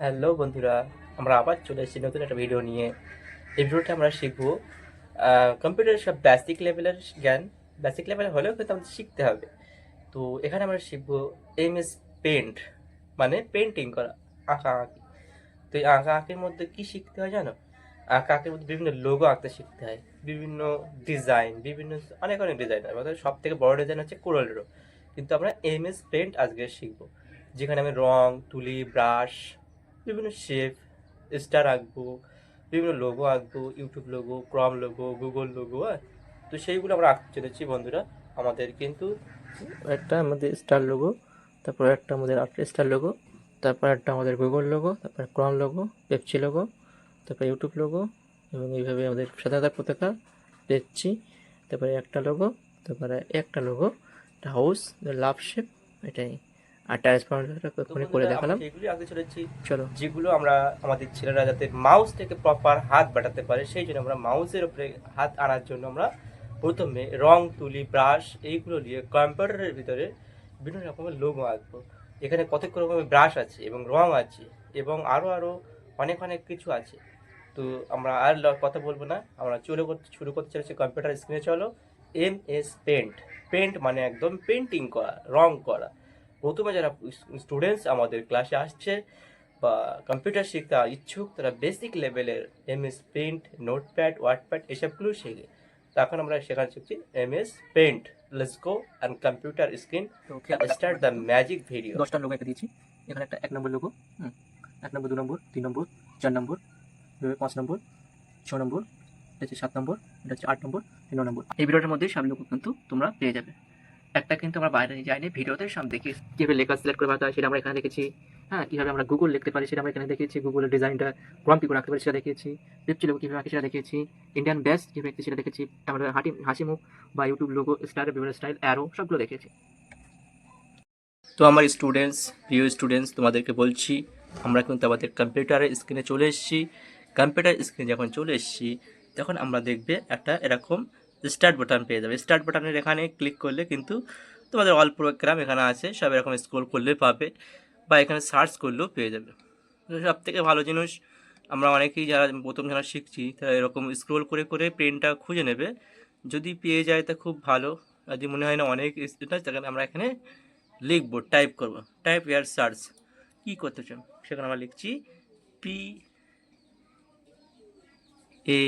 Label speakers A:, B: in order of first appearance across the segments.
A: Hello বন্ধুরা, আমরা আবার চলে এসেছি নতুন একটা ভিডিও নিয়ে। এই ভিডিওতে আমরা শিখব কম্পিউটারের সব বেসিক লেভেলের জ্ঞান। বেসিক লেভেল হলেও কিন্তু আমাদের শিখতে হবে। তো এখানে আমরা শিখব এমএস পেন্ট, মানে পেন্টিং করা, আঁকা আঁকি। তো এই আঁকা আঁকির মধ্যে কি শিখতে হয় জানো? আঁকা আঁকির মধ্যে বিভিন্ন লোগো আঁকতে শিখতে হয়, বিভিন্ন ডিজাইন, বিভিন্ন অনেক অনেক ডিজাইন। আমাদের সব থেকে বড় ডিজাইন হচ্ছে কোরালেরও। কিন্তু আমরা এমএস পেন্ট আজকে শিখব, যেখানে আমি রং তুলি, ব্রাশ, বিভিন্ন শেপ, স্টার আঁকবো, বিভিন্ন লোগো আঁকবো, ইউটিউব লোগো, ক্রম লোগো, গুগল লোগো। তো সেইগুলো আমরা আঁকতে চলেছি বন্ধুরা। আমাদের কিন্তু একটা আমাদের স্টার লোগো, তারপর একটা আমাদের আর্ট স্টার লোগো, তারপর একটা আমাদের গুগল লোগো, তারপর ক্রম লোগো, পেপসি লোগো, তারপর ইউটিউব লোগো, এবং এইভাবে আমাদের সাদা পতাকা, পেপসি, তারপরে একটা লোগো, তারপরে একটা লোগো, একটা হাউস, লাভ শেপ, এটাই। আর ট্রান্সপারেন্টটা এক্ষুনি করে দেখালাম। সেগুলি আগে চলেছি, চলো, যেগুলো আমরা আমাদের ছেলেরা যাতে মাউস থেকে প্রপার হাত বাটাতে পারে, সেই জন্য আমরা মাউসের উপরে হাত আনার জন্য আমরা প্রথমে রং তুলি, ব্রাশ, এইগুলো নিয়ে কম্পিউটারের ভিতরে বিভিন্ন রকমের লোগো আঁকবো। এখানে কতক রকমের ব্রাশ আছে এবং রং আছে এবং আরও আরও অনেক অনেক কিছু আছে। তো আমরা আর কথা বলবো না, আমরা শুরু করতে চলেছি কম্পিউটার স্ক্রিনে। চলো। MS paint. পেন্ট মানে একদম পেন্টিং করা, রং করা। প্রথমে যারা স্টুডেন্টস আমাদের ক্লাসে আসছে বা কম্পিউটার শিখতে ইচ্ছুক, তারা বেসিক লেভেলের এমএস পেন্ট, নোটপ্যাড, ওয়ার্ডপ্যাড এসবগুলো শেখে। তখন আমরা শেখানো শিখছি MS paint. Let's go and computer screen start the magic video. 10টা লোগো একটা দিয়েছি। এখানে একটা 1 নম্বর লোগো, 1 নম্বর, 2 নম্বর, 3 নম্বর, 4 নম্বর, 5 নম্বর, 6 নম্বর, এটা হচ্ছে 7 নম্বর, এটা হচ্ছে 8 নম্বর, 9 নম্বর। এই ভিডিওটার মধ্যে সব লোগো কিন্তু তোমরা পেয়ে যাবে। একটা কিন্তু আমরা বাইরে নিয়ে যাইনি, ভিডিওতে সামনে দেখি কীভাবে লেখা সিলেক্ট করে পাতা হয় সেটা আমরা এখানে দেখেছি। হ্যাঁ, কীভাবে আমরা গুগল লিখতে পারি সেটা আমরা এখানে দেখিয়েছি। গুগলের ডিজাইনটা ক্রম কী করে রাখতে পারি সেটা দেখিয়েছি। পেপসি লোগো কীভাবে আঁকে সেটা দেখিয়েছি। ইন্ডিয়ান ব্যাস কীভাবে আঁকতে সেটা দেখেছি। আমরা হাসি মুখ বা ইউটিউব লোগো, স্টারের বিভিন্ন স্টাইল, অ্যারো সবগুলো দেখেছি। তো আমার স্টুডেন্টস, প্রিয় স্টুডেন্টস, তোমাদেরকে বলছি, আমরা কিন্তু আমাদের কম্পিউটারের স্ক্রিনে চলে এসেছি। কম্পিউটার স্ক্রিনে যখন চলে এসেছি, তখন আমরা দেখবে একটা এরকম স্টার্ট বাটন পেয়ে যাবে। স্টার্ট বাটনের এখানে ক্লিক করলে কিন্তু তোমাদের অল প্রোগ্রাম এখানে আছে, সব এরকম স্ক্রল করলে পাবে, বা এখানে সার্চ করলেও পেয়ে যাবে। সব থেকে ভালো জিনিস, আমরা অনেকেই যারা প্রথম যারা শিখছি তারা এরকম স্ক্রল করে করে পেনটা খুঁজে নেবে। যদি পেয়ে যায় তা খুব ভালো, যদি মনে হয় না অনেক স্টুডেন্ট, তাহলে আমরা এখানে লিখবো, টাইপ করব, টাইপ এয়ার সার্চ। কী করতে চান সেখানে আমরা লিখছি P A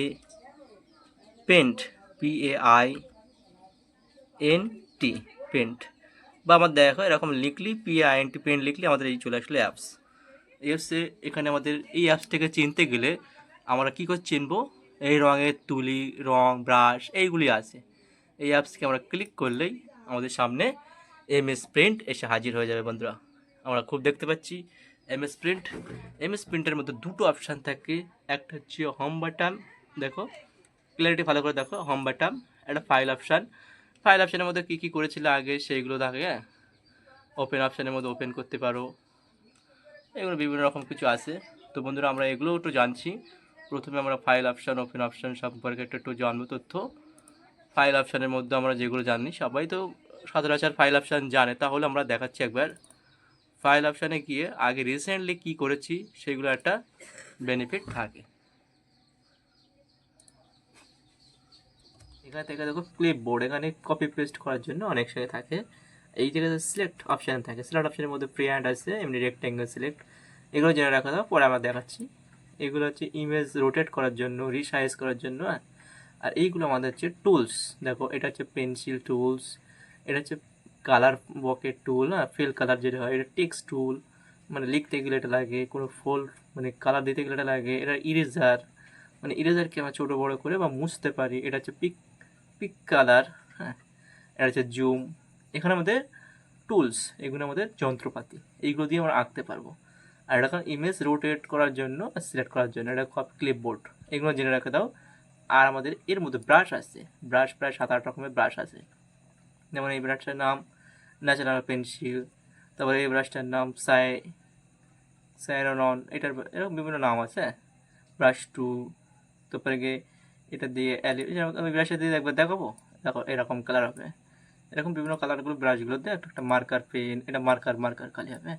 A: paint, PAINT, paint. বা আমার দেখো এরকম লিখলি PAINT পেন্ট লিখলে আমাদের এই চলে আসলো অ্যাপস। অ্যাপসে এখানে আমাদের এই অ্যাপসটাকে চিনতে গেলে আমরা কী করে চিনবো? এই রঙের তুলি, রং, ব্রাশ এইগুলি আছে। এই অ্যাপসকে আমরা ক্লিক করলেই আমাদের সামনে এমএস প্রিন্ট এসে হাজির হয়ে যাবে বন্ধুরা। আমরা খুব দেখতে পাচ্ছি এমএস প্রিন্ট। এমএস প্রিন্টের মধ্যে দুটো অপশান থাকে, একটা হচ্ছে হোম বাটন, দেখো ক্লিয়ারিটি ভালো করে দেখো, হোম বাটন, একটা ফাইল অপশান। ফাইল অপশানের মধ্যে কী কী করেছিল আগে সেইগুলো থাকে। হ্যাঁ, ওপেন অপশানের মধ্যে ওপেন করতে পারো, এগুলো বিভিন্ন রকম কিছু আছে। তো বন্ধুরা আমরা এগুলোও একটু জানছি। প্রথমে আমরা ফাইল অপশান, ওপেন অপশান সম্পর্কে একটু জানবো তথ্য। ফাইল অপশানের মধ্যে আমরা যেগুলো জানি, সবাই তো সচরাচর ফাইল অপশান জানে, তাহলে আমরা দেখাচ্ছি একবার। ফাইল অপশানে গিয়ে আগে রিসেন্টলি কী করেছি সেগুলো একটা বেনিফিট থাকে। এখানে থেকে দেখো ক্লিপবোর্ড, এখানে কপি পেস্ট করার জন্য অনেক সময় থাকে। এই জায়গায় সিলেক্ট অপশান থাকে, সিলেক্ট অপশানের মধ্যে ফ্রি হ্যান্ড আছে, এমনি রেক্ট্যাঙ্গেল সিলেক্ট, এগুলো জেনে রাখা দাও, পরে আমরা দেখাচ্ছি। এগুলো হচ্ছে ইমেজ রোটেট করার জন্য, রিসাইজ করার জন্য। আর এইগুলো আমাদের হচ্ছে টুলস। দেখো এটা হচ্ছে পেন্সিল টুলস, এটা হচ্ছে কালার বকেট টুল, হ্যাঁ, ফিল কালার যেটা হয়, এটা টেক্সট টুল, মানে লিখতে গেলে এটা লাগে, কোনো ফোল্ড মানে কালার দিতে গেলে এটা লাগে। এটা ইরেজার, মানে ইরেজারকে আমরা ছোটো বড়ো করে বা মুছতে পারি। এটা হচ্ছে পিক পিক কালার, হ্যাঁ, এটা হচ্ছে জুম। এখানে আমাদের টুলস, এগুলো আমাদের যন্ত্রপাতি, এইগুলো দিয়ে আমরা আঁকতে পারবো। আর এটা ইমেজ রোটেট করার জন্য, সিলেক্ট করার জন্য এটা ক্লিপবোর্ড, এগুলো জেনে রেখে দাও। আর আমাদের এর মধ্যে ব্রাশ আছে, ব্রাশ প্রায় 7-8 রকমের ব্রাশ আছে। যেমন এই ব্রাশটার নাম ন্যাচারাল পেন্সিল, তারপরে এই ব্রাশটার নাম সাইরনন, এটার এরকম বিভিন্ন নাম আছে। ব্রাশ টু, তারপরে গিয়ে এটা দিয়ে আমি ব্রাশটা দিয়ে একবার দেখাবো, দেখো এরকম কালার হবে। এরকম বিভিন্ন কালারগুলো ব্রাশগুলো দিয়ে একটা মার্কার পেন, এটা মার্কার কালি হবে।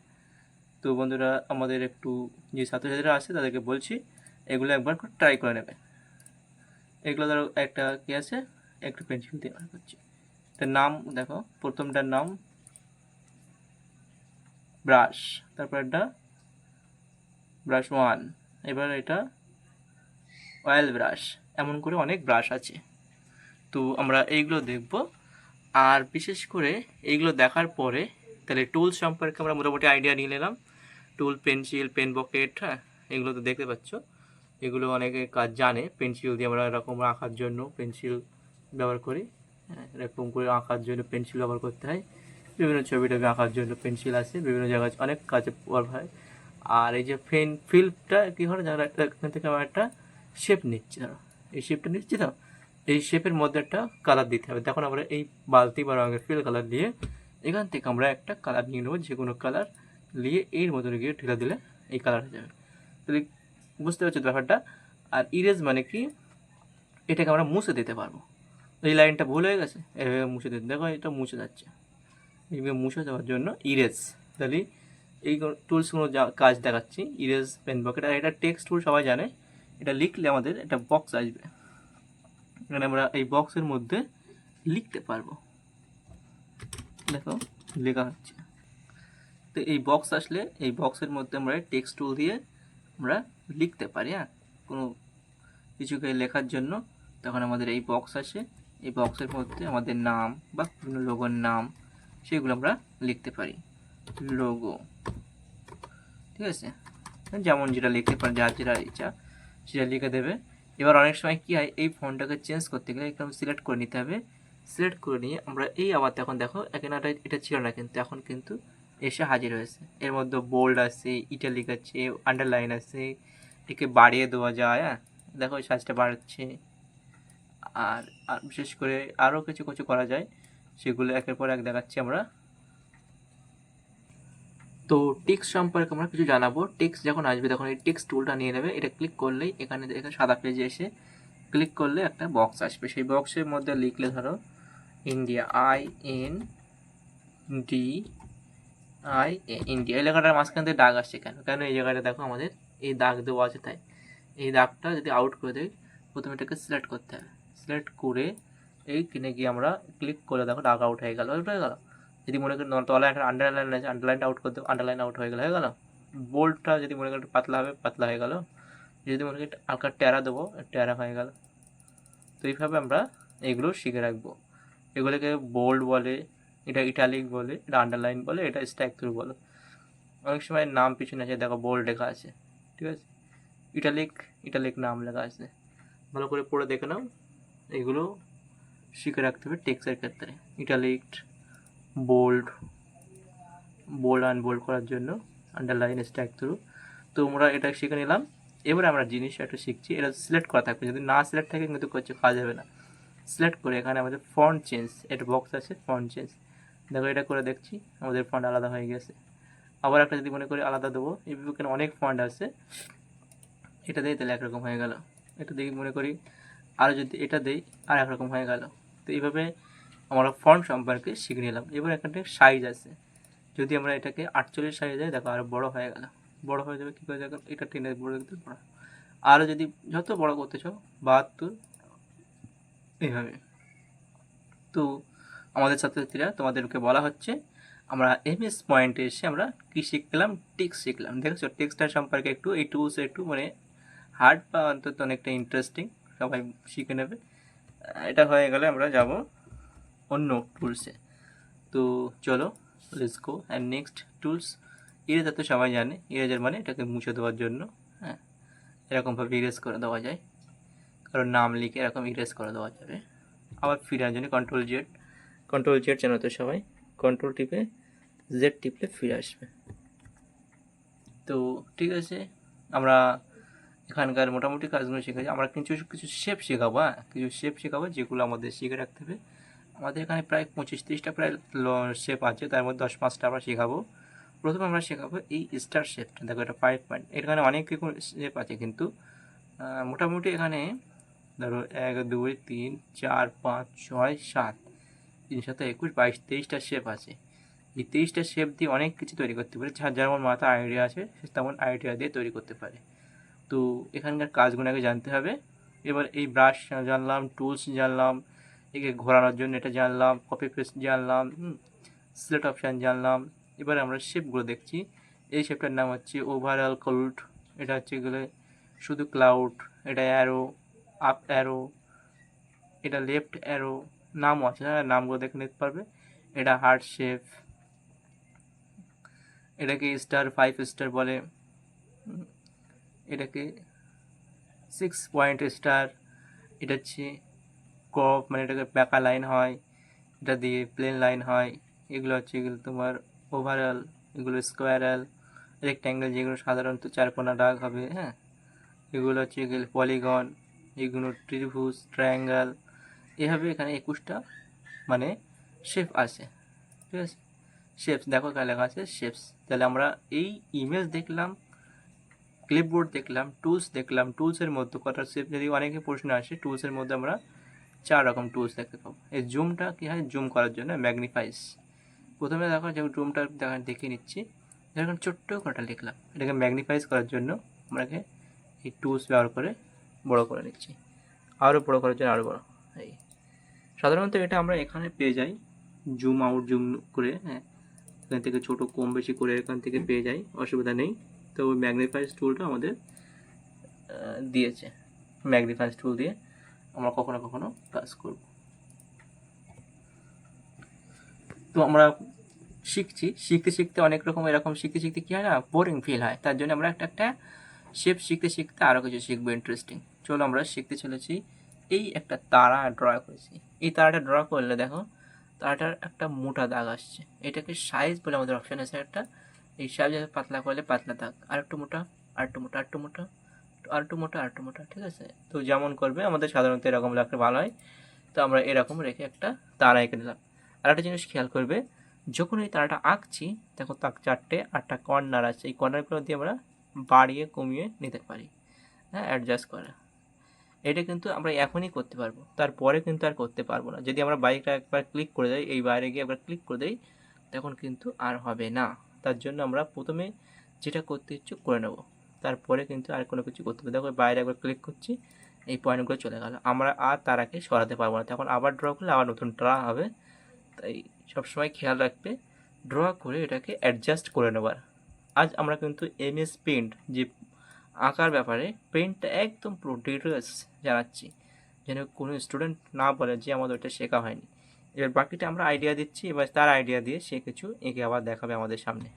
A: তো বন্ধুরা, আমাদের একটু যে ছাত্রছাত্রীরা আছে তাদেরকে বলছি এগুলো একবার ট্রাই করে নেবে। এগুলো ধরো একটা কি আছে, একটু পেন্সিল দিয়ে বার করছি। এটার নাম দেখো, প্রথমটার নাম ব্রাশ, তারপর এটা ব্রাশ 1, এবার এটা অয়েল ব্রাশ, এমন করে অনেক ব্রাশ আছে। তো আমরা এইগুলো দেখব। আর বিশেষ করে এইগুলো দেখার পরে তাহলে টুলস সম্পর্কে আমরা মোটামুটি আইডিয়া নিয়ে নিলাম। টুল, পেন্সিল, পেন বকেট, হ্যাঁ, এগুলো তো দেখতে পাচ্ছ। এগুলো অনেকে কাজ জানে। পেন্সিল দিয়ে আমরা এরকম আঁকার জন্য পেন্সিল ব্যবহার করি, হ্যাঁ, এরকম করে আঁকার জন্য পেন্সিল ব্যবহার করতে হয়। বিভিন্ন ছবি টবি আঁকার জন্য পেন্সিল আছে, বিভিন্ন জায়গায় অনেক কাজে ব্যবহার হয়। আর এই যে ফিল্পটা কী হয়, যারা এখান থেকে আমার একটা শেপ নিচ্ছি, ধরো এই শেপটা নিচ্ছি, তো এই শেপের মধ্যে একটা কালার দিতে হবে। তখন আমরা এই বালতি বা রঙের ফিল কালার দিয়ে এখান থেকে আমরা একটা কালার নিয়ে নেবো, যে কোনো কালার নিয়ে এর মধ্যে গিয়ে ঢেলে দিলে এই কালার হয়ে যাবে। তাহলে বুঝতে পারছো ব্যাপারটা। আর ইরেজ মানে কি, এটাকে আমরা মুছে দিতে পারবো। এই লাইনটা ভুল হয়ে গেছে, এভাবে মুছে দিতে, দেখো এটা মুছে যাচ্ছে। এইভাবে মুছে দেওয়ার জন্য ইরেজ, তাহলে এই টুলসগুলো যা কাজ দেখাচ্ছি, ইরেজ, পেন বকেট। আর এটা টেক্সট টুল সবাই জানে, এটা লিখলে আমাদের একটা বক্স আসবে, এখানে আমরা এই বক্সের মধ্যে লিখতে পারবো। দেখো লেখা হচ্ছে। তো এই বক্স আসলে এই বক্সের মধ্যে আমরা টেক্সট টুল দিয়ে আমরা লিখতে পারি। হ্যাঁ, কোনো কিছুকে লেখার জন্য তখন আমাদের এই বক্স আসে, এই বক্সের মধ্যে আমাদের নাম বা বিভিন্ন লোগোর নাম সেগুলো আমরা লিখতে পারি। লোগো, ঠিক আছে, যেমন যেটা লিখতে পারেন, যার যেটা ইচ্ছা সেটা লিখে দেবে। এবার অনেক সময় কী হয়, এই ফন্টটাকে চেঞ্জ করতে গেলে একদম সিলেক্ট করে নিতে হবে। সিলেক্ট করে নিয়ে আমরা এই আবার তখন দেখো এখানে এটা ছিল না, কিন্তু এখন কিন্তু এসে হাজির হয়েছে। এর মধ্যে বোল্ড আছে, ইটালিক আছে, আন্ডারলাইন আছে, একে বাড়িয়ে দেওয়া যায়। হ্যাঁ, দেখো সাইজটা বাড়ছে। আর বিশেষ করে আরও কিছু কিছু করা যায়, সেগুলো একের পর এক দেখাচ্ছি আমরা। তো টেক্সট সম্পর্কে আমরা কিছু জানাবো। টেক্সট যখন আসবে তখন এই টেক্সট টুলটা নিয়ে নেবে, এটা ক্লিক করলেই এখানে সাদা পেজে এসে ক্লিক করলে একটা বক্স আসবে। সেই বক্সের মধ্যে লিখলে ধরো ইন্ডিয়া, ইন্ডিয়া, এই লেখাটার মাঝখান থেকে দাগ আসছে কেন? কেন এই জায়গাটা দেখো আমাদের এই দাগ দেওয়া আছে, তাই এই দাগটা যদি আউট করে দেয়, প্রথমে এটাকে সিলেক্ট করতে হবে। সিলেক্ট করে এই কিনে গিয়ে আমরা ক্লিক করে দেখো দাগ আউট হয়ে গেল, আউট হয়ে গেল। যদি মনে করি তলায় একটা আন্ডারলাইন আছে, আন্ডারলাইনটা আউট করে দেবো, আন্ডারলাইন আউট হয়ে গেল। বোল্ডটা যদি মনে করি একটু পাতলা হবে, পাতলা হয়ে গেল। যদি মনে করি হালকা ট্যারা দেবো, ট্যারা হয়ে গেল। তো এইভাবে আমরা এগুলো শিখে রাখবো। এগুলোকে বোল্ড বলে, এটা ইটালিক বলে, এটা আন্ডারলাইন বলে, এটা স্ট্যাক থ্রু বলে। অনেক সময় নাম পিছনে আছে, দেখো বোল্ড লেখা আছে, ঠিক আছে, ইটালিক নাম লেখা আছে। ভালো করে পড়ে দেখে নাও। এগুলো শিখে রাখতে হবে টেক্সটের ক্ষেত্রে। ইটালিক, বোল্ড, আনবোল্ড করার জন্য, আন্ডারলাইন, স্ট্যাক থ্রু। তো আমরা এটা শিখে নিলাম। এবারে আমরা জিনিস একটা শিখছি, এটা সিলেক্ট করা থাকবে, যদি না সিলেক্ট থাকে কিন্তু কাজ যাবে না। সিলেক্ট করে এখানে আমাদের ফন্ট চেঞ্জ, একটা বক্স আছে, ফন্ট চেঞ্জ, দেখো এটা করে দেখছি আমাদের ফন্ট আলাদা হয়ে গেছে। আবার একটা যদি মনে করি আলাদা দেবো, এখানে অনেক ফন্ট আছে, এটা দিই তাহলে একরকম হয়ে গেল। এটা দিয়ে মনে করি আরও যদি এটা দিই আর একরকম হয়ে গেল। তো এইভাবে আমরা ফন্ট সম্পর্কে শিখে নিলাম। এবার এখানে সাইজ আছে, যদি আমরা এটাকে 48 সাইজ দেয়, দেখো আরও বড় হয়ে গেল। বড় হয়ে যাবে, কী করে যাবে, এটা টেনে বড় করতে বড়। আরও যদি যত বড় করতে চাও 72, এইভাবে। তো আমাদের ছাত্রছাত্রীরা, তোমাদেরকে বলা হচ্ছে আমরা এমএস পয়েন্টে এসে আমরা কী শিখলাম, টেক্সট শিখলাম। দেখছো টেক্সটার সম্পর্কে একটু এই টুলস একটু মানে হার্ড বা অন্তত অনেকটা ইন্টারেস্টিং, সবাই শিখে নেবে। এটা হয়ে গেলে আমরা যাব অন্য টুলসে। তো চলো, let's go. And next tools, eraser তো সবাই জানে, ইরেজার মানে এটাকে মুছে দেওয়ার জন্য। হ্যাঁ, এরকমভাবে ইরেজ করে দেওয়া যায়, কারণ নাম লিখে এরকম ইরেজ করে দেওয়া যাবে। আবার ফিরে জন্য কন্ট্রোল জেড জানো তো সবাই, কন্ট্রোল টিপে জেড টিপলে ফিরে আসবে। তো ঠিক আছে, আমরা এখানকার মোটামুটি কাজগুলো শিখেছি। আমরা কিছু শেপ শেখাবো, হ্যাঁ, কিছু শেপ শেখাবো যেগুলো আমাদের শিখে রাখতে হবে। আমাদের এখানে প্রায় 25-30টা প্রায় শেপ আছে, তার মধ্যে 10-5টা আমরা শেখাবো। প্রথমে আমরা শেখাবো এই স্টার শেপটা, দেখো এটা 5 পয়েন্ট। এখানে অনেক শেপ আছে, কিন্তু মোটামুটি এখানে ধরো 1 2 3 4 5 6 7, 3 7 21 22 23টা শেপ আছে। এই 23টা শেপ দিয়ে অনেক কিছু তৈরি করতে পারে, যার যেমন মাথা আইডিয়া আছে সে তেমন আইডিয়া দিয়ে তৈরি করতে পারে। তো এখানকার কাজগুলো আগে জানতে হবে। এবার এই ব্রাশ জানলাম, টুলস জানলাম, একে ঘোরানোর জন্য এটা জানলাম, কপি পেস্ট জানলাম, সিলেক্ট অপশান জানলাম। এবার আমরা শেপগুলো দেখছি। এই শেপটার নাম হচ্ছে ওভারঅল ক্লাউড, এটা হচ্ছে গেলে শুধু ক্লাউড, এটা অ্যারো, আপ অ্যারো, এটা লেফট অ্যারো, নামও আছে, হ্যাঁ নামগুলো দেখে নিতে পারবে। এটা হার্ট শেপ, এটাকে স্টার 5 স্টার বলে, এটাকে 6 পয়েন্ট স্টার। এটা হচ্ছে ক্রপ, মানে এটাকে বাঁকা লাইন হয়, এটা দিয়ে প্লেন লাইন হয়। এগুলো হচ্ছে এগুলো তোমার ওভারঅল, এগুলো স্কোয়ারাল, রেক্ট্যাঙ্গেল যেগুলো সাধারণত চারকোনা দাগ হবে, হ্যাঁ এগুলো হচ্ছে এগুলো পলিগন, এগুলো ত্রিভুজ, ট্রায়াঙ্গেল। এভাবে এখানে 21টা মানে শেপ আছে, ঠিক আছে। শেপস দেখো এখানে লেখা আছে শেপস। তাহলে আমরা এই ইমেজ দেখলাম, ক্লিপবোর্ড দেখলাম, টুলস দেখলাম। টুলসের মধ্যে কটা শেপ, যদি অনেকে প্রশ্ন আসে, টুলসের মধ্যে আমরা 4 রকম টুলস দেখতে পাবো। এই জুমটা কী হয়, জুম করার জন্য ম্যাগনিফাইস। প্রথমে দেখো যে জুমটা দেখে নিচ্ছি, যখন ছোট্ট কটা লিখলাম, এটাকে ম্যাগনিফাইজ করার জন্য আমরাকে এই টুলস ব্যবহার করে বড় করে নিচ্ছি, আরও বড় করার জন্য আরও বড়। এই সাধারণত এটা আমরা এখানে পেয়ে যাই, জুম আউট জুম করে, হ্যাঁ এখান থেকে ছোটো কম বেশি করে এখান থেকে পেয়ে যাই, অসুবিধা নেই। তো ওই ম্যাগনিফাইজ টুলটা আমাদের দিয়েছে, ম্যাগনিফাইজ টুল দিয়ে আমরা কখনো কখনো কাজ করব। তো আমরা শিখতে শিখতে অনেক রকম এরকম শিখতে শিখতে কী হয় না, বোরিং ফিল হয়। তার জন্য আমরা একটা শেপ শিখতে শিখতে আরও কিছু শিখবো ইন্টারেস্টিং। চলো আমরা শিখতে চলেছি। এই একটা তারা ড্র করেছি, এই তারাটা ড্র করলে দেখো তারাটার একটা মোটা দাগ আসছে, এটাকে সাইজ বলে আমাদের অপশান আছে একটা। এই সাইজ পাতলা করলে পাতলা দাগ, আর একটু মোটা, আর একটু মোটা, আর একটু মোটা, আর একটু মোটা, আর একটু মোটা, ঠিক আছে। তো যেমন করবে আমাদের সাধারণত এরকম রাখলে ভালো হয়। তো আমরা এরকম রেখে একটা তারা এঁকে নিলাম। আর একটা জিনিস খেয়াল করবে, যখন এই তারাটা আঁকছি দেখো তার 4-8টা কর্নার আছে, এই কর্নারগুলো দিয়ে আমরা বাড়িয়ে কমিয়ে নিতে পারি, হ্যাঁ অ্যাডজাস্ট করা। এটা কিন্তু আমরা এখনই করতে পারবো, তারপরে কিন্তু আর করতে পারবো না। যদি আমরা বাইকটা একবার ক্লিক করে দেই, এই বাইরে গিয়ে একবার ক্লিক করে দেই, তখন কিন্তু আর হবে না। তার জন্য আমরা প্রথমে যেটা করতে ইচ্ছুক করে নেব, তারপরে কিন্তু আর কোনো কিছু করতে হবে। দেখো বাইরে একবার ক্লিক করছি, এই পয়েন্টগুলো চলে গেল, আমরা আর তারাকে সরাতে পারবো না। তখন আবার ড্র করলে আবার নতুন ড্র হবে। তাই সবসময় খেয়াল রাখবে ড্র করে এটাকে অ্যাডজাস্ট করে নেবার। আজ আমরা কিন্তু এমএস পেইন্ট যে আঁকার ব্যাপারে পেইন্টটা একদম পুরো ডিটেলস জানাচ্ছি, যেন কোনো স্টুডেন্ট না বলে যে আমাদের ওটা শেখা হয়নি। এবার বাকিটা আমরা আইডিয়া দিচ্ছি, এবার তার আইডিয়া দিয়ে সে কিছু এঁকে আবার দেখাবে আমাদের সামনে।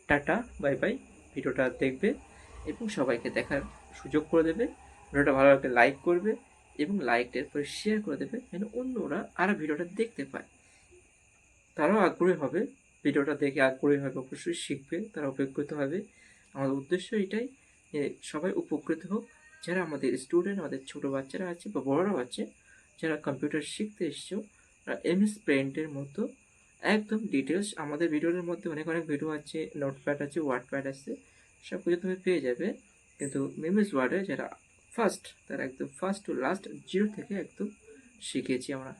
A: Tata bye bye. ভিডিওটা দেখবে এবং সবাইকে দেখার সুযোগ করে দেবে। ভিডিওটা ভালো লাগলে লাইক করবে এবং লাইকটার পরে শেয়ার করে দেবে, যেন অন্যরা আরও ভিডিওটা দেখতে পায়, তারাও আগ্রহী হবে। ভিডিওটা দেখে আগ্রহী হবে, অবশ্যই শিখবে, তারা উপকৃত হবে। আমাদের উদ্দেশ্য এটাই যে সবাই উপকৃত হোক, যারা আমাদের স্টুডেন্ট, আমাদের ছোটো বাচ্চারা আছে বা বড়রাও আছে, যারা কম্পিউটার শিখতে এসছো, তারা এমএস পেইন্টের মতো একদম ডিটেলস, আমাদের ভিডিওর মধ্যে অনেক অনেক ভিডিও আছে, নোটপ্যাড আছে, ওয়ার্ডপ্যাড আছে, সব কিছু তুমি পেয়ে যাবে। কিন্তু এমএস ওয়ার্ডে যারা ফার্স্ট, তারা একদম ফার্স্ট টু লাস্ট জিরো থেকে একদম শিখিয়েছি আমরা,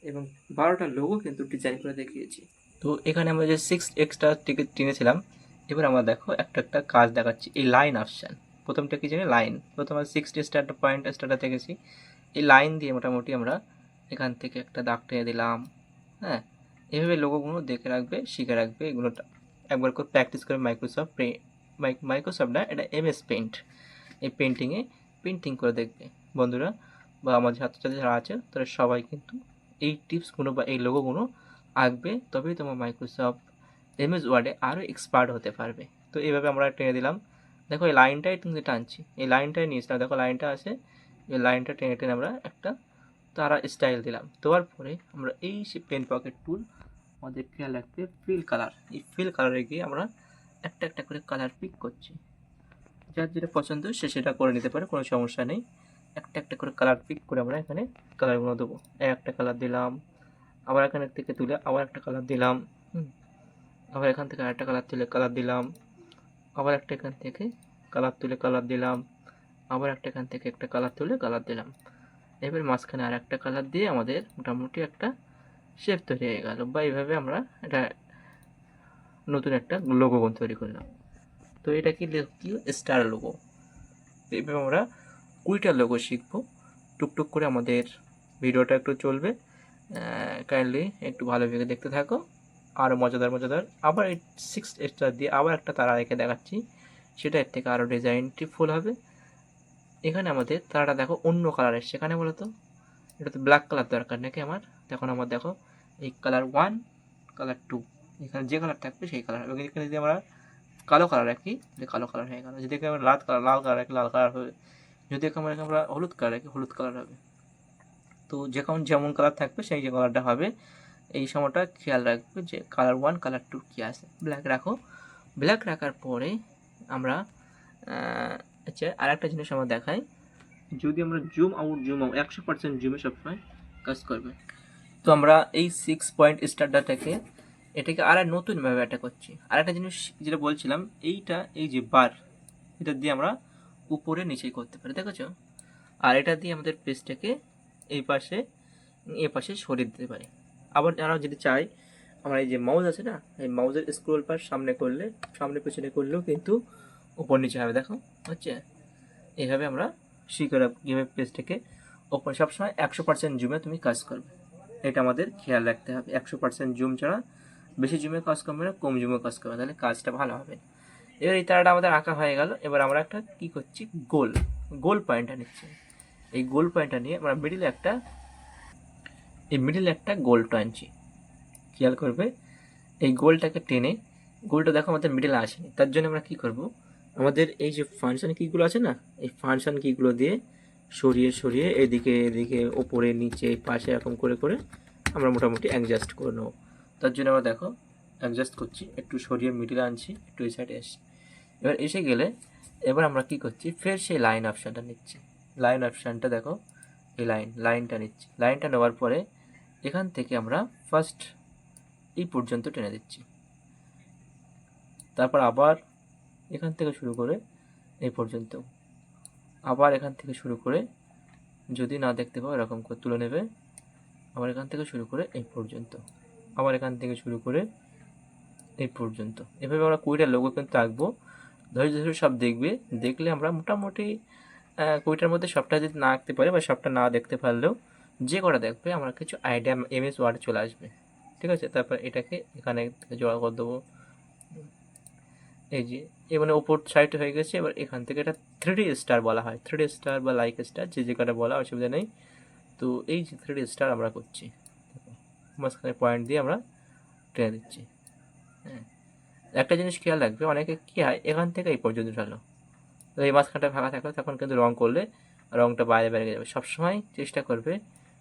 A: এবং 12টা লোগো কিন্তু ডিজাইন করে দেখিয়েছি। তো এখানে আমরা যে 6 এক্সট্রা টিকিট টেনেছিলাম, এবার আমরা দেখো একটা একটা কাজ দেখাচ্ছি। এই লাইন অপশান, প্রথমটা কি জানি লাইন, প্রথম আমরা 60 স্টারটা পয়েন্ট স্টারটা দেখেছি। এই লাইন দিয়ে মোটামুটি আমরা এখান থেকে একটা দাগ টেনে দিলাম, হ্যাঁ এভাবে লোগোগুলো দেখে রাখবে, শিখে রাখবে। এগুলোটা একবার করে প্র্যাকটিস করে মাইক্রোসফট না, এটা এমএস পেইন্ট, এই পেন্টিং করে দেখবে বন্ধুরা, বা আমার ছাত্রছাত্রী যারা আছে তারা সবাই কিন্তু এই টিপসগুলো বা এই লোগোগুলো আঁকবে, তবেই তোমার মাইক্রোসফট এমএস ওয়ার্ডে আরও এক্সপার্ট হতে পারবে। তো এইভাবে আমরা টেনে দিলাম। দেখো এই লাইনটাই তুমি টানছি, এই লাইনটাই নিয়েছিলাম, দেখো লাইনটা আছে, এই লাইনটা টেনে টেনে আমরা একটা তারা স্টাইল দিলাম। দেওয়ার পরে আমরা এই সে পেন পকেট টুল, আমাদের খেয়াল রাখবে ফিল কালার, এই ফিল কালারে গিয়ে আমরা একটা একটা করে কালার পিক করছি, যার যেটা পছন্দ সে সেটা করে নিতে পারে, কোনো সমস্যা নেই। একটা একটা করে কালার পিক করে আমরা এখানে কালারগুলো দেবো। একটা কালার দিলাম, আবার এখান থেকে তুলে আবার একটা কালার দিলাম, আবার এখান থেকে আরেকটা কালার তুলে কালার দিলাম, আবার একটা এখান থেকে কালার তুলে কালার দিলাম, আবার একটা এখান থেকে একটা কালার তুলে কালার দিলাম। এবার মাঝখানে আর একটা কালার দিয়ে আমাদের মোটামুটি একটা শেপ তৈরি হয়ে গেল, বা এইভাবে আমরা এটা নতুন একটা লোগো তৈরি করলাম। তো এটা কি স্টার লোগো। এইভাবে আমরা 20টা লোগো শিখবো। টুকটুক করে আমাদের ভিডিওটা একটু চলবে, কাইন্ডলি একটু ভালোভাবে দেখতে থাকো। আরও মজাদার মজাদার আবার এই 6 স্টার দিয়ে আবার একটা তারা রেখে দেখাচ্ছি, সেটা এর থেকে আরও ডিজাইনটি ফুল হবে। এখানে আমাদের তারাটা দেখো অন্য কালার এসছে, এখানে বলো তো এটা তো ব্ল্যাক কালার দরকার নাকি আমার। তখন আমার দেখো এই কালার 1, কালার 2, এখানে যে কালার থাকবে সেই কালার হবে। এখানে যদি আমরা কালো কালার রাখি তাহলে কালো কালার হয়ে গেল, যদি আমরা লাল কালার রাখি লাল কালার হবে, যদি আমরা হলুদ কালার রাখি হলুদ কালার হবে। তো যেমন কালার থাকবে সেই যে কালারটা হবে। এই সময়টা খেয়াল রাখবে যে কালার 1 কালার 2 কী আছে। ব্ল্যাক রাখো, ব্ল্যাক রাখার পরে আমরা আচ্ছা আর একটা জিনিস আমরা দেখাই, যদি আমরা জুম আউট 100% জুমে সবসময় কাজ করবে। তো আমরা এই 6 পয়েন্ট স্টারটাকে এটাকে আর নতুনভাবে অ্যাটাক করছি। আর একটা জিনিস যেটা বলছিলাম, এই যে বার, এটা দিয়ে আমরা উপরে নিচেই করতে পারি, দেখেছো। আর এটা দিয়ে আমাদের পেজটাকে এই পাশে এ পাশে সরিয়ে দিতে পারি। আবার আমরা যদি চাই, আমরা এই যে মাউস আছে না, এই মাউসের স্ক্রোল বার সামনে পেছনে করলেও কিন্তু উপর নিচে হবে, দেখো হচ্ছে। এইভাবে আমরা শিখে কীভাবে পেজটাকে ওপরে সবসময় 100% জুমে তুমি কাজ করবে, এটা আমাদের খেয়াল রাখতে হবে। 100% জুম ছাড়া বেশি জুমে কাজ করবে না, কম জুমে কাজ করবে, তাহলে কাজটা ভালো হবে। এবার এই তারাটা আমাদের আঁকা হয়ে গেল। এবার আমরা একটা কী করছি, গোল পয়েন্টটা নিচ্ছি। এই গোল পয়েন্টটা নিয়ে আমরা মিডিলে একটা গোল টানছি। খেয়াল করবে এই গোলটাকে টেনে, গোলটা দেখো আমাদের মিডিলে আসেনি, তার জন্য আমরা কী করব, আমাদের এই যে ফাংশন কিগুলো আছে না, এই ফাংশন কিগুলো দিয়ে সরিয়ে এদিকে ওপরে নিচে পাশে এরকম করে আমরা মোটামুটি অ্যাডজাস্ট করে নেবো। তার জন্য আমরা দেখো অ্যাডজাস্ট করছি, একটু সরিয়ে মিডিলে আনছি, একটু এই সাইডে আসছি। এবার এসে গেলে এবার আমরা কি করছি, ফের সেই লাইন অপশানটা নিচ্ছি। লাইন অপশানটা দেখো, এই লাইনটা নিচ্ছি। লাইনটা নেওয়ার পরে এখান থেকে আমরা ফার্স্ট এই পর্যন্ত টেনে দিচ্ছি, তারপর আবার এখান থেকে শুরু করে এই পর্যন্ত, আবার এখান থেকে শুরু করে, যদি না দেখতে পাও এরকম করে তুলে নেবে, আবার এখান থেকে শুরু করে এই পর্যন্ত, আবার এখান থেকে শুরু করে এই পর্যন্ত। এভাবে আমরা 20টা লোগো কিন্তু আঁকবো। ধৈর্য সব দেখলে আমরা মোটামুটি 20টার মধ্যে সবটা যদি না আঁকতে পারি বা সবটা না দেখতে পারলেও যে কটা দেখবে আমার কিছু আইডিয়া MS ওয়ার্ডে চলে আসবে, ঠিক আছে। তারপর এটাকে এখানে জোড়া করে দেবো, এই যে মানে ওপর সাইড হয়ে গেছে। এবার এখান থেকে এটা 3D স্টার বলা হয়, 3D স্টার বা লাইক স্টার যে কটা বলা অসুবিধা নেই। তো এই যে 3D স্টার আমরা করছি, মাঝখানে পয়েন্ট দিয়ে আমরা টেনে দিচ্ছি। হ্যাঁ, একটা জিনিস খেয়াল রাখবে, অনেকে কী হয় এখান থেকে এই পর্যন্ত ঢালো, তো এই মাঝখানটা ফাঁকা থাকলে তখন কিন্তু রং করলে রংটা বাইরে যাবে। সবসময় চেষ্টা করবে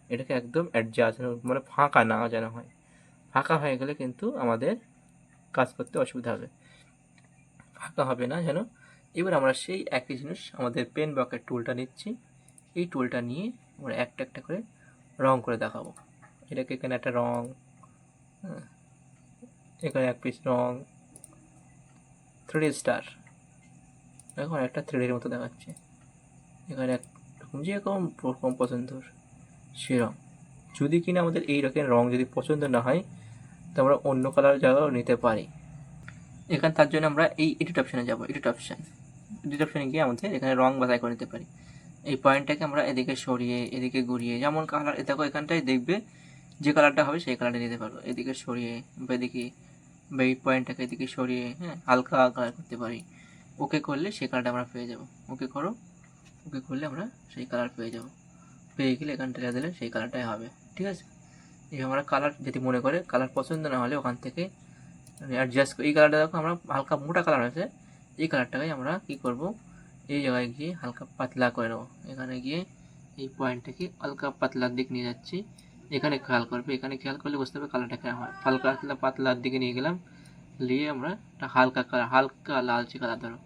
A: এটাকে একদম অ্যাডজাস্ট, মানে ফাঁকা না যেন হয়। ফাঁকা হয়ে গেলে কিন্তু আমাদের কাজ করতে অসুবিধা হবে, ফাঁকা হবে না যেন। এবার আমরা সেই একই জিনিস আমাদের পেন বকের টুলটা নিচ্ছি। এই টুলটা নিয়ে আমরা একটা করে রং করে দেখাবো। এটাকে এখানে একটা রং, এখানে এক পিস রং, 3D স্টার, এখন একটা 3Dর মতো দেখাচ্ছে। এখানে একরকম যেরকম পছন্দর সেরকম। যদি কিনা আমাদের এই রকম রং যদি পছন্দ না হয়, তো আমরা অন্য কালার জায়গাও নিতে পারি। এখানে তার জন্য আমরা এই এডিট অপশানে যাবো। এডিট অপশানে গিয়ে আমাদের এখানে রং বাছাই করে নিতে পারি। এই পয়েন্টটাকে আমরা এদিকে সরিয়ে এদিকে ঘুরিয়ে, যেমন কালার দেখো এখানটায় দেখবে যে কালারটা হবে সেই কালারটা দিতে পারবো। এদিকে সরিয়ে বা এদিকে বা এই পয়েন্টটাকে এদিকে সরিয়ে, হ্যাঁ, হালকা কালার করতে পারি। ওকে করলে সেই কালারটা আমরা পেয়ে যাবো। ওকে করলে আমরা সেই কালার পেয়ে গেলে এখানটা দিলে সেই কালারটাই হবে, ঠিক আছে। এই আমরা কালার যদি মনে করে কালার পছন্দ না হলে ওখান থেকে অ্যাডজাস্ট করি। এই কালারটা দেখো আমরা হালকা মোটা কালার আছে, এই কালারটাকে আমরা কী করব, এই জায়গায় গিয়ে হালকা পাতলা করে নেবো। এখানে গিয়ে এই পয়েন্টটাকে হালকা পাতলার দিক নিয়ে যাচ্ছি। এখানে খেয়াল করলে বুঝতে হবে কালারটা কেমন হয়। হালকা পাতলার দিকে নিয়ে গেলাম, নিয়ে আমরা একটা হালকা লালচে কালার ধরো।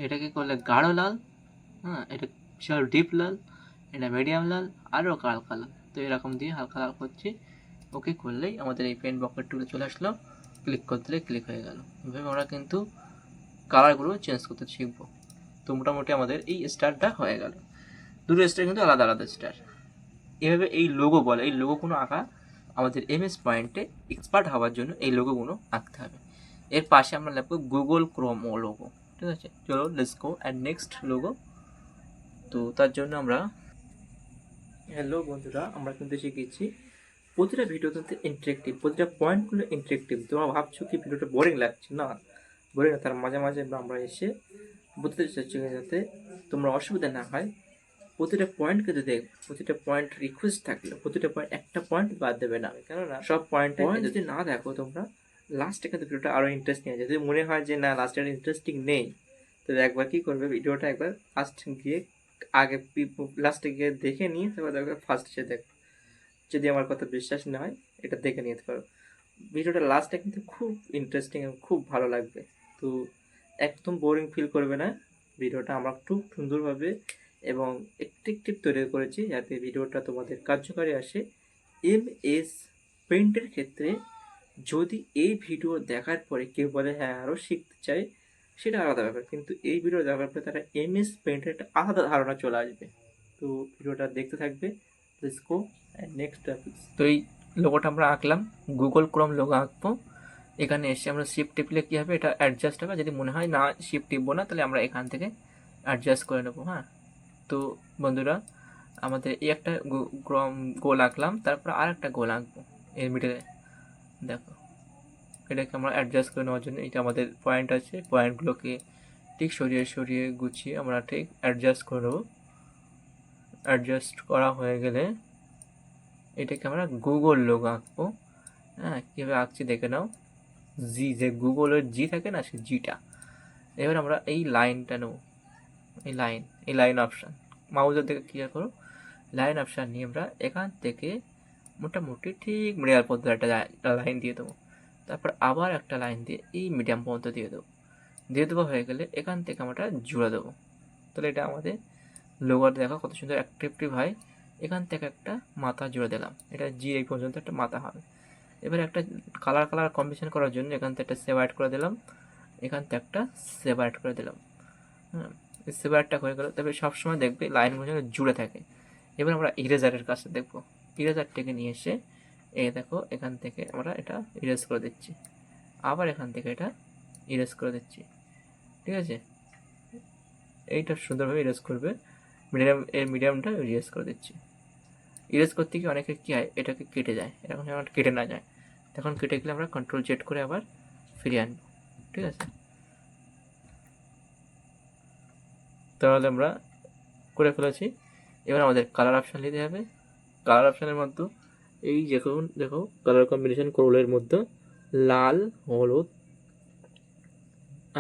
A: এটাকে করলে গাঢ় লাল, হ্যাঁ, এটা বিশাল ডিপ লাল, এটা মিডিয়াম লাল, আরও হালকা লাল। তো এরকম দিয়ে হালকা লাল করছি। ওকে করলেই আমাদের এই পেন বকের টুলে চলে আসলো। ক্লিক করতে ক্লিক হয়ে গেল। এভাবে আমরা কিন্তু কালারগুলো চেঞ্জ করতে শিখবো। তো মোটামুটি আমাদের এই স্টারটা হয়ে গেল। দুটো স্টার কিন্তু আলাদা স্টার। এভাবে এই লোগো বলে, এই লোগো কোনো আঁকা আমাদের এমএস পয়েন্টে এক্সপার্ট হওয়ার জন্য এই লোগোগুলো আঁকতে হবে। এর পাশে আমরা লিখবো গুগল ক্রোম লোগো, ঠিক আছে। চলো let's go and next logo. তো তার জন্য আমরা, হ্যালো বন্ধুরা, আমরা কিন্তু শিখেছি প্রতিটা ভিডিও কিন্তু ইন্টারেক্টিভ, প্রতিটা পয়েন্টগুলো ইন্টারেক্টিভ। তোমরা ভাবছো কি ভিডিওটা বোরিং লাগছে, না বোরিং না, তার মাঝে মাঝে আমরা এসে বুঝতে চাচ্ছি যাতে তোমরা অসুবিধা না হয়। প্রতিটা পয়েন্ট কিন্তু দেখ, প্রতিটা পয়েন্ট রিকোয়েস্ট থাকলে প্রতিটা পয়েন্ট, একটা পয়েন্ট বাদ দেবে না, কেননা সব পয়েন্ট যদি না দেখো তোমরা লাস্টে কিন্তু ভিডিওটা আরও ইন্টারেস্টিং আছে। যদি মনে হয় যে না লাস্টে ইন্টারেস্টিং নেই, তবে একবার কী করবে, ভিডিওটা একবার ফার্স্ট গিয়ে আগে লাস্টে গিয়ে দেখে নিয়ে তারপর দেখবে ফার্স্ট এসে দেখ। যদি আমার কথা বিশ্বাস না হয় এটা দেখে নিতে পারো। ভিডিওটা লাস্টে কিন্তু খুব ইন্টারেস্টিং এবং খুব ভালো লাগবে। তো একদম বোরিং ফিল করবে না। ভিডিওটা আমরা খুব সুন্দরভাবে এবং অ্যাট্রাকটিভ তৈরি করেছি যাতে ভিডিওটা তোমাদের কার্যকারী আসে। এমএস পেইন্টের ক্ষেত্রে যদি এই ভিডিও দেখার পরে কেউ বলে হ্যাঁ আরও শিখতে চাই, সেটা আলাদা ব্যাপার, কিন্তু এই ভিডিও দেখার পরে তারা এমএস পেইন্টের একটা আলাদা ধারণা চলে আসবে। তো ভিডিওটা দেখতে থাকবে। Let's go and next topic. তো এই লোগোটা আমরা আঁকলাম, গুগল ক্রোম লোগো আঁকবো। এখানে এসে আমরা শিফট টিপলে কী হবে, এটা অ্যাডজাস্ট হবে। যদি মনে হয় না শিফট টিপবো না, তাহলে আমরা এখান থেকে অ্যাডজাস্ট করে নেবো। হ্যাঁ, তো বন্ধুরা আমাদের এই একটা গোল আঁকলাম, তারপর আর একটা গোল আঁকবো এর মিডলে। দেখো এটাকে আমরা অ্যাডজাস্ট করে নেওয়ার জন্য, এটা আমাদের পয়েন্ট আছে, পয়েন্টগুলোকে ঠিক সরিয়ে সরিয়ে গুছিয়ে আমরা ঠিক অ্যাডজাস্ট করে নেবো। অ্যাডজাস্ট করা হয়ে গেলে এটাকে আমরা গুগল লোগো আঁকবো। হ্যাঁ, কীভাবে আঁকছি দেখে নাও। জি, যে গুগলের জি থাকে না, সে জিটা। এবার আমরা এই লাইনটা নেব, এই লাইন অপশান, মাউসের দিকে ক্লিয়ার করো। লাইন অপশান নিয়ে আমরা এখান থেকে মোটামুটি ঠিক মিডিয়াম পর্যন্ত একটা লাইন দিয়ে দেবো। তারপর আবার একটা লাইন দিয়ে এই মিডিয়াম পর্যন্ত দিয়ে দেবো হয়ে গেলে এখান থেকে আমরা জুড়ে দেবো। তাহলে এটা আমাদের লোগোটা দেখো কত সুন্দর অ্যাট্রাকটিভ হয়। এখান থেকে একটা মাথা জুড়ে দিলাম, এটা জি এই পর্যন্ত একটা মাথা হবে। এবার একটা কালার কম্বিনেশন করার জন্য এখান থেকে একটা সেভ অ্যাড করে দিলাম, এখান থেকে একটা সেভ অ্যাড করে দিলাম। হ্যাঁ, সেভ অ্যাডটা হয়ে গেল। তবে সবসময় দেখবে লাইনগুলো যেন জুড়ে থাকে। এবার আমরা ইরেজারের কাছে দেখবো, ইরেজারটাকে নিয়ে এসে এই দেখো এখান থেকে আমরা এটা ইরেজ করে দিচ্ছি, আবার এখান থেকে এটা ইরেজ করে দিচ্ছি, ঠিক আছে। এইটা সুন্দরভাবে ইরেজ করবে, মিডিয়ামটা ইরেজ করে দিচ্ছি। ইরেজ করতে গিয়ে অনেকে কী হয়, এটাকে কেটে যায়, এখন যেমন কেটে না যায়, তখন কেটে গেলে আমরা কন্ট্রোল জেড করে আবার ফিরিয়ে আনবো, ঠিক আছে। তাহলে আমরা করে ফেলেছি। এবার আমাদের কালার অপশান নিতে হবে। কালার অপশানের মধ্যে এই দেখো কালার কম্বিনেশন করলের মধ্যে লাল, হলুদ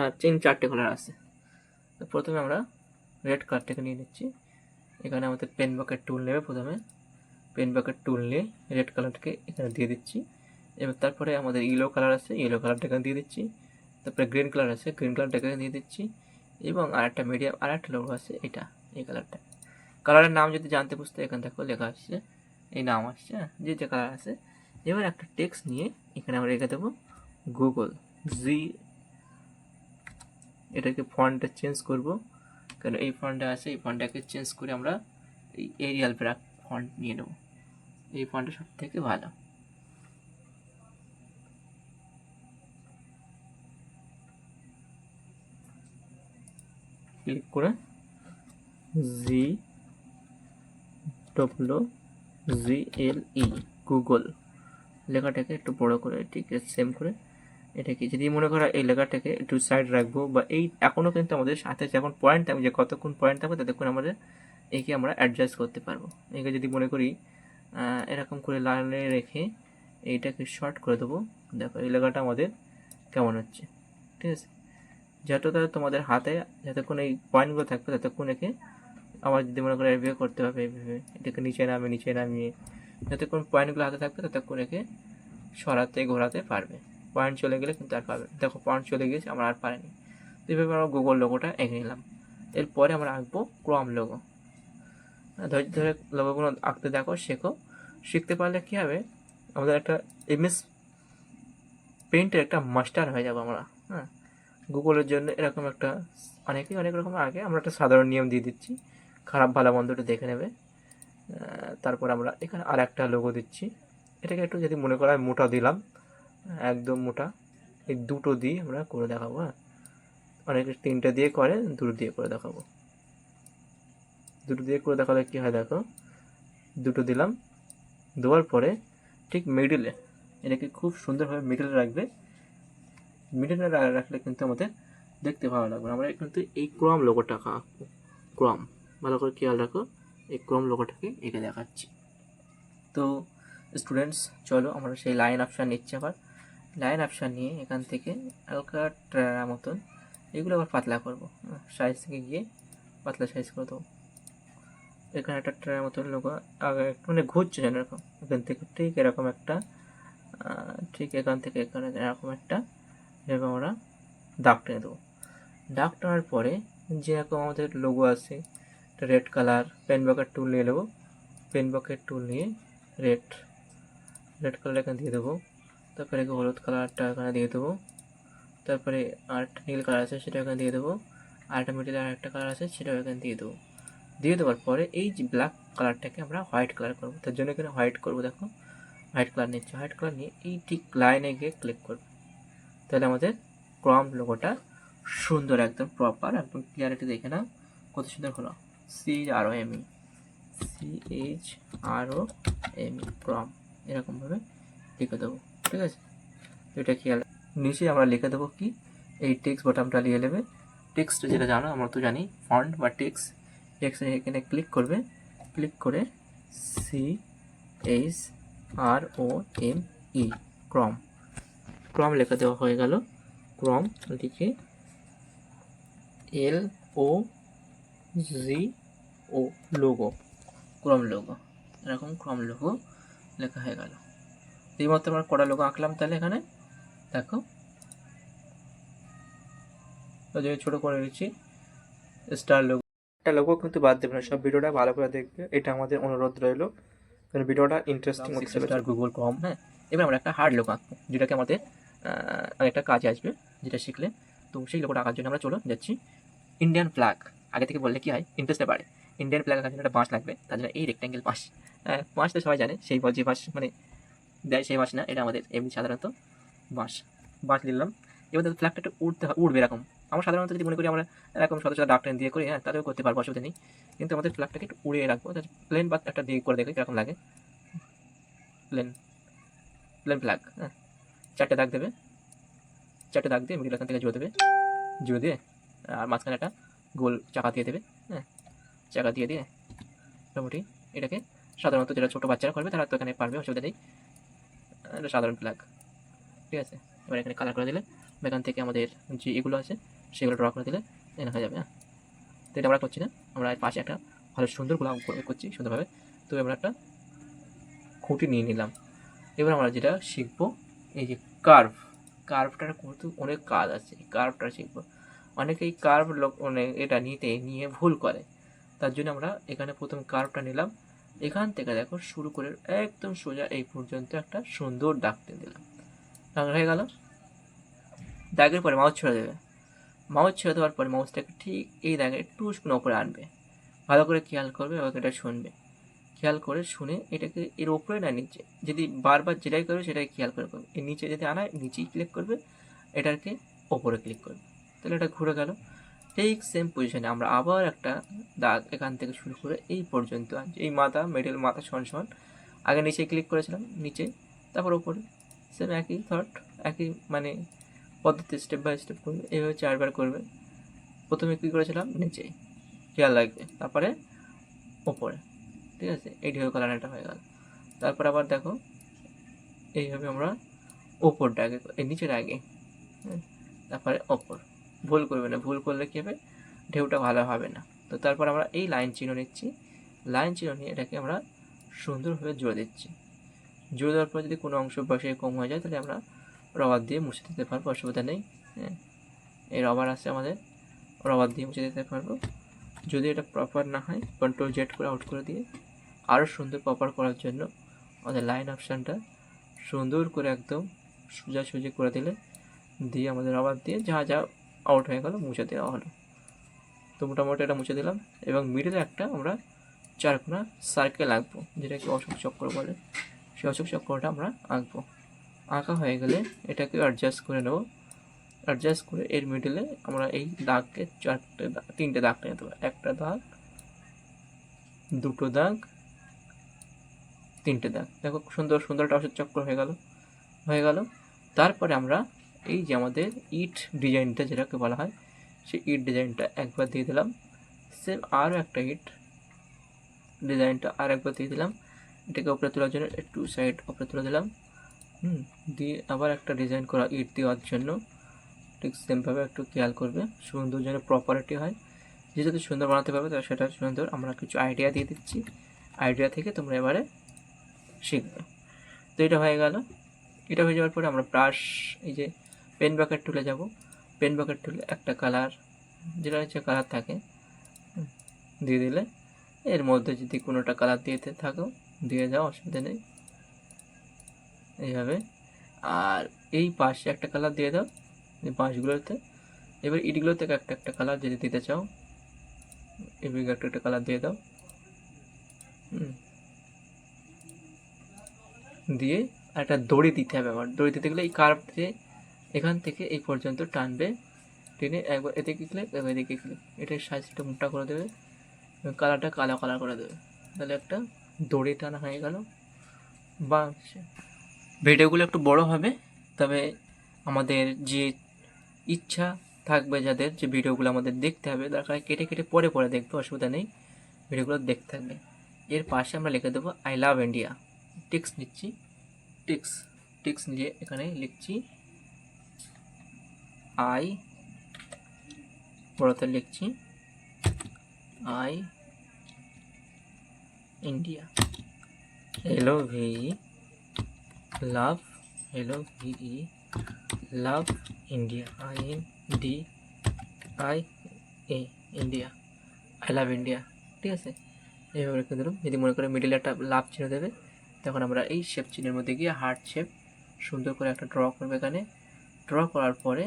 A: আর চারটে কালার আছে। তো প্রথমে আমরা রেড কালারটাকে নিয়ে নিচ্ছি। এখানে আমাদের পেন বাকেট টুল নেবে, প্রথমে পেন বাকেট টুল নিয়ে রেড কালারটাকে এখানে দিয়ে দিচ্ছি। এবার তারপরে আমাদের ইয়েলো কালার আছে, ইয়েলো কালারটাকে দিয়ে দিচ্ছি। তারপরে গ্রিন কালার আছে, গ্রিন কালারটাকে দিয়ে দিচ্ছি। এবং আরেকটা মিডিয়াম আরেকটা লোগো আছে, এটা এই কালারটা। কালারের নাম যদি জানতে বুঝতে এখানে দেখো লেখা আসছে, এই নাম আসছে, যে কালার আছে। এবার একটা টেক্সট নিয়ে এখানে আমরা রেখে দেবো গুগল জি। এটাকে ফন্টটা চেঞ্জ করব, কারণ এই ফন্টটা আছে, এই ফন্টটাকে চেঞ্জ করে আমরা এই এরিয়াল ব্র্যাক ফন্ট নিয়ে নেব। এই ফন্টটা সব থেকে ভালো। ক্লিক করে জি GLE গুগল লেখাটাকে একটু বড় করে ঠিক সেম করে এটাকে, যদি মনে করা এই লেখাটাকে একটু সাইড রাখবো, বা এই এখনও কিন্তু আমাদের সাথে যখন পয়েন্ট থাকবে, যে কতক্ষণ পয়েন্ট থাকবে ততক্ষণ আমাদের একে আমরা অ্যাডজাস্ট করতে পারবো। একে যদি মনে করি এরকম করে লাইনে রেখে এইটাকে শর্ট করে দেবো, দেখো এই লেখাটা আমাদের কেমন হচ্ছে, ঠিক আছে। যতটা তোমাদের হাতে যতক্ষণ এই পয়েন্টগুলো থাকবে ততক্ষণ একে আবার যদি মনে করে এভাবে করতে হবে, এইভাবে এটাকে নিচে নামিয়ে যতক্ষণ পয়েন্টগুলো হাতে থাকবে ততক্ষণ একে সরাতে ঘোরাতে পারবে। পয়েন্ট চলে গেলে কিন্তু আর পারবে। দেখো পয়েন্ট চলে গেছে, আমরা আর পারিনি। এইভাবে আমরা গুগল লোগোটা এঁকে নিলাম। এরপরে আমরা আঁকবো ক্রোম লোগো। ধৈর্য ধরে লোগোগুলো আঁকতে দেখো, শেখো। শিখতে পারলে কী হবে, আমাদের একটা এমএস পেইন্টের একটা মাস্টার হয়ে যাবো আমরা। হ্যাঁ, গুগলের জন্য এরকম একটা অনেকেই অনেক রকম আগে, আমরা একটা সাধারণ নিয়ম দিয়ে দিচ্ছি, খারাপ ভালো মন্দটা দেখে নেবে। তারপর আমরা এখানে আর একটা লোগো দিচ্ছি, এটাকে একটু যদি মনে করা হয় মোটা দিলাম, একদম মোটা, এই দুটো দিয়ে আমরা করে দেখাবো। হ্যাঁ, অনেকে 3টে দিয়ে করে, 2 দিয়ে করে দেখাবো। 2 দিয়ে করে দেখালে কী হয় দেখো, 2 দিলাম, দেওয়ার পরে ঠিক মিডিলে এটাকে খুব সুন্দরভাবে মিডিলে রাখবে। মিডিলে রাখলে কিন্তু আমাদের দেখতে ভালো লাগবে। আমরা কিন্তু এই ক্রম লোগোটা আঁকবো, ক্রম, ভালো করে খেয়াল রাখো, এই ক্রম লোগোটাকে এঁকে দেখাচ্ছি। তো স্টুডেন্টস চলো আমরা সেই লাইন অপশান নিচ্ছি। আবার লাইন অপশান নিয়ে এখান থেকে হালকা ট্রা মতন এগুলো আবার পাতলা করবো, সাইজ থেকে গিয়ে পাতলা সাইজ করে দেবো। এখানে একটা ট্রায়ের মতন লোগো আগে মানে ঘুরছে যেন এরকম, এখান থেকে ঠিক এরকম একটা, ঠিক এখান থেকে এখানে এরকম একটা এরকম আমরা দাগ টেনে দেবো। দাগ টানার পরে যেরকম আমাদের লোগো আছে, একটা রেড কালার পেন বকেট টুল নিয়ে নেবো। পেন বকেট টুল নিয়ে রেড কালার এখানে দিয়ে দেবো। তারপরে হলুদ কালারটা এখানে দিয়ে দেবো। তারপরে আরেকটা নীল কালার আছে সেটা এখানে দিয়ে দেবো। আরেকটা মিডিলে আরেকটা কালার আছে সেটাও এখানে দিয়ে দেবো। দিয়ে দেওয়ার পরে এই যে ব্ল্যাক কালারটাকে আমরা হোয়াইট কালার করবো। তার জন্য এখানে হোয়াইট করবো, দেখো হোয়াইট কালার নিচ্ছে। হোয়াইট কালার নিয়ে এই ঠিক লাইনে গিয়ে ক্লিক করবো। তাহলে আমাদের ক্রম লোগোটা সুন্দর একদম প্রপার একদম ক্লিয়ারিটি দেখে নাও কত সুন্দর হলো। CHROME, CHROME ক্রম এরকমভাবে লিখে দেবো। ঠিক আছে, এটা খেয়াল। নিচে আমরা লিখে দেবো কি, এই টেক্সট বটনটা নিয়ে নেবে। টেক্সট যেটা জানো আমরা তো জানি ফন্ট বা টেক্সট এখানে ক্লিক করবে। ক্লিক করে CHROME ক্রম, ক্রম লেখা দেওয়া হয়ে গেল। ক্রম লিখে LOGO লোগো, ক্রম লোগো, এরকম ক্রম লোগো লেখা হয়ে গেল। এইমাত্র আমরা কটা লোগো আঁকলাম, তাহলে এখানে দেখো ছোটো করে দিচ্ছি স্টার লোগো। একটা লোগো কিন্তু বাদ দেবে না, সব ভিডিওটা ভালো করে দেখবে, এটা আমাদের অনুরোধ রইলো, কারণ ভিডিওটা ইন্টারেস্টিং হচ্ছে। স্টার গুগল ক্রম। হ্যাঁ, এবার আমরা একটা হার্ড লোগো আঁকবো যেটাকে আমাদের অনেকটা কাজে আসবে, যেটা শিখলে। তো সেই লোগোটা আঁকার জন্য আমরা চলো যাচ্ছি ইন্ডিয়ান ফ্ল্যাগ। আগে থেকে বললে কি হয়, ইন্টারেস্টে বাড়ে। ইন্ডিয়ান ফ্ল্যাগ আঁকার জন্য একটা বাঁশ লাগবে, তার জন্য এই রেক্ট্যাঙ্গেল বাঁশ। বাঁশ তো সবাই জানে, সেই যে বাঁশ মানে দেয় সেই বাঁশ না, এটা আমাদের এমনি সাধারণত বাঁশ নিলাম। এবার দেখো ফ্ল্যাগটা একটু উঠবে এরকম। আমরা সাধারণত যদি মনে করি আমরা এরকম শত শত ডাক টেন দিয়ে করি, হ্যাঁ তাহলেও করতে পারবো, অসুবিধা নেই। কিন্তু আমাদের ফ্ল্যাগটাকে একটু উড়িয়ে রাখবো। প্লেন বা একটা দিয়ে করে দেখে কীরকম লাগে। Plain flag. হ্যাঁ, 4টে দাগ দেবে, 4টে দাগ দিয়ে মিডিল এখান থেকে জুড়ে দেবে, জুড়ে দিয়ে আর মাঝখানে একটা গোল চাকা দিয়ে দেবে। হ্যাঁ, চাকা দিয়ে মোটামুটি এটাকে সাধারণত যেটা ছোটো বাচ্চারা করবে তারা তো এখানে পারবে, অসুবিধা নেই। এটা সাধারণ ফ্ল্যাগ। ঠিক আছে, এবার এখানে কালার করে দিলে এখান থেকে আমাদের যে এগুলো আছে সেগুলো ড্র করে দিলে দেখা যাবে। হ্যাঁ, তো এটা আমরা করছি না, আমরা পাশে একটা ভালো সুন্দর গোলাপ করছি সুন্দরভাবে। তো আমরা একটা খুঁটি নিয়ে নিলাম। এবার আমরা যেটা শিখবো এই যে কার্ভটার কিন্তু অনেক কাজ আছে, কার্ভটা শিখবো। অনেকেই কার্ভ মানে এটা নিয়ে ভুল করে, তার জন্য আমরা এখানে প্রথম কার্ভটা নিলাম। এখান থেকে দেখো শুরু করে একদম সোজা এই পর্যন্ত একটা সুন্দর দাগ টেনে দিলাম। দাগ হয়ে গেল। দাগের পরে মাউস ছেড়ে দেবে। মাউস ছেড়ে দেওয়ার পরে মাউসটাকে ঠিক এই দাগে একটু ওপরে আনবে। ভালো করে খেয়াল করবে এবং এটা শুনবে। খেয়াল করে শুনে এটাকে এর ওপরে না নিচে, যদি বারবার যেটাই করবে সেটাই খেয়াল করে করবে। এর নিচে যদি আনায় নিচেই ক্লিক করবে, এটাকে ওপরে ক্লিক করবে, তাহলে এটা ঘুরে গেল। ঠিক সেম পজিশনে আমরা আবার একটা দাগ এখান থেকে শুরু করে এই পর্যন্ত আনছি। এই মাথা মিডল মাথা সমান আগে নিচে ক্লিক করেছিলাম, নিচে তারপর ওপরে, সেম একই থট একই মানে পদ্ধতি, স্টেপ বাই স্টেপ করবে। এইভাবে 4বার করবে। প্রথমে কী করেছিলাম নিচে, খেয়াল রাখবে, তারপরে ওপরে। ঠিক আছে, এই ঢেউ কালারটা হয়ে গেল। তারপর আবার দেখো এইভাবে আমরা ওপরটা আগে এই নিচের আগে, তারপরে ওপর। ভুল করবে না, ভুল করলে কী হবে, ঢেউটা ভালো হবে না। তো তারপর আমরা এই লাইন চিহ্ন নিচ্ছি। লাইন চিহ্ন নিয়ে এটাকে আমরা সুন্দরভাবে জুড়ে দিচ্ছি। জুড়ে দেওয়ার পর যদি কোনো অংশ বসে কম হয়ে যায় তাহলে আমরা রবার দিয়ে মুছে দিতে পারবো, অসুবিধা নেই। হ্যাঁ, এই রবার আছে আমাদের, রবার দিয়ে মুছে দিতে পারবো। যদি এটা প্রপার না হয় কন্ট্রোল জেড করে আউট করে দিয়ে আরও সুন্দর প্রপার করার জন্য আমাদের লাইন অপশানটা সুন্দর করে একদম সোজাসুজি করে দিলে দিয়ে আমাদের রবার দিয়ে যা আউট হয়ে গেল মুছে দেওয়া হলো। তো মোটামুটি এটা মুছে দিলাম। এবং মিডলে একটা আমরা 4 কোণা সার্কেল আঁকবো, যেটাকে অশোক চক্র বলে, সেই অশোক চক্রটা আমরা আঁকবো। আঁকা হয়ে গেলে এটাকে অ্যাডজাস্ট করে নেব। অ্যাডজাস্ট করে এর মিডলে আমরা এই দাগকে তিনটে দাগ টেনে দেবো। একটা দাগ, দুটো দাগ, তিনটে দাগ। দেখো সুন্দর সুন্দর একটা অশোক চক্র হয়ে গেল। তারপরে আমরা এই যে আমাদের ইট ডিজাইনটা যেটাকে বলা হয়, সেই ইট ডিজাইনটা একবার দিয়ে দিলাম। সেম আরও একটা ইট ডিজাইনটা আর একবার দিয়ে দিলাম। এটাকে উপরে তোলার জন্য একটু সাইড উপরে তুলে দিলাম। দিয়ে আবার একটা ডিজাইন করা ইট দেওয়ার জন্য ঠিক সেমভাবে একটু খেয়াল করবে, সুন্দর যেন প্রপারিটি হয়। যে যদি সুন্দর বানাতে পারবে তাহলে সেটা সুন্দর। আমরা কিছু আইডিয়া দিয়ে দিচ্ছি, আইডিয়া থেকে তোমরা এবারে শিখবে। তো এটা হয়ে গেল। এটা হয়ে যাওয়ার পরে আমরা ব্রাশ, এই যে পেন বাকেট টুলে যাব। পেন বাকেট টুলে একটা কালার, যেটা হচ্ছে কালার থাকে, দিয়ে দিলে এর মধ্যে যদি কোনোটা কালার দিতে থাকো দিয়ে যাও, অসুবিধা নেই এইভাবে। আর এই পাশে একটা কালার দিয়ে দাও এই পাশগুলোতে। এবার ইটগুলো থেকে একটা একটা কালার যদি দিতে চাও, এবার একটা একটা কালার দিয়ে দাও। দিয়ে একটা দড়ি দিতে হবে। আবার দড়ি দিতে গেলে এই কার্ভ দিয়ে এখান থেকে এই পর্যন্ত টানবে, টেনে একবার এদিকে ক্লিক একবার এদিকে ক্লিক, এটার সাইজটা মোটা করে দেবে, কালারটা কালো কালার করে দেবে। তাহলে একটা দড়ি টানা হয়ে গেল। বা ভিডিওগুলো একটু বড় হবে, তবে আমাদের যে ইচ্ছা থাকবে যাদের, যে ভিডিওগুলো আমাদের দেখতে হবে, দরকার কেটে কেটে পরে পরে দেখবে, অসুবিধা নেই, ভিডিওগুলো দেখতে থাকবে। এর পাশে আমরা লিখে দেবো আই লাভ ইন্ডিয়া। টিক্স নিচ্ছি, টিক্স নিয়ে এখানে লিখছি আই, বড়তে লিখছি I India. Hello V love, hello V love India, INDIA India, I love India. ঠিক আছে, এইভাবে রেখে দিলাম। যদি মনে করে মিডিলে একটা লাভ চিহ্ন দেবে, তখন আমরা এই শেপ চিহ্নের মধ্যে গিয়ে হার্ট শেপ সুন্দর করে একটা ড্র করবে। এখানে ড্র করার পরে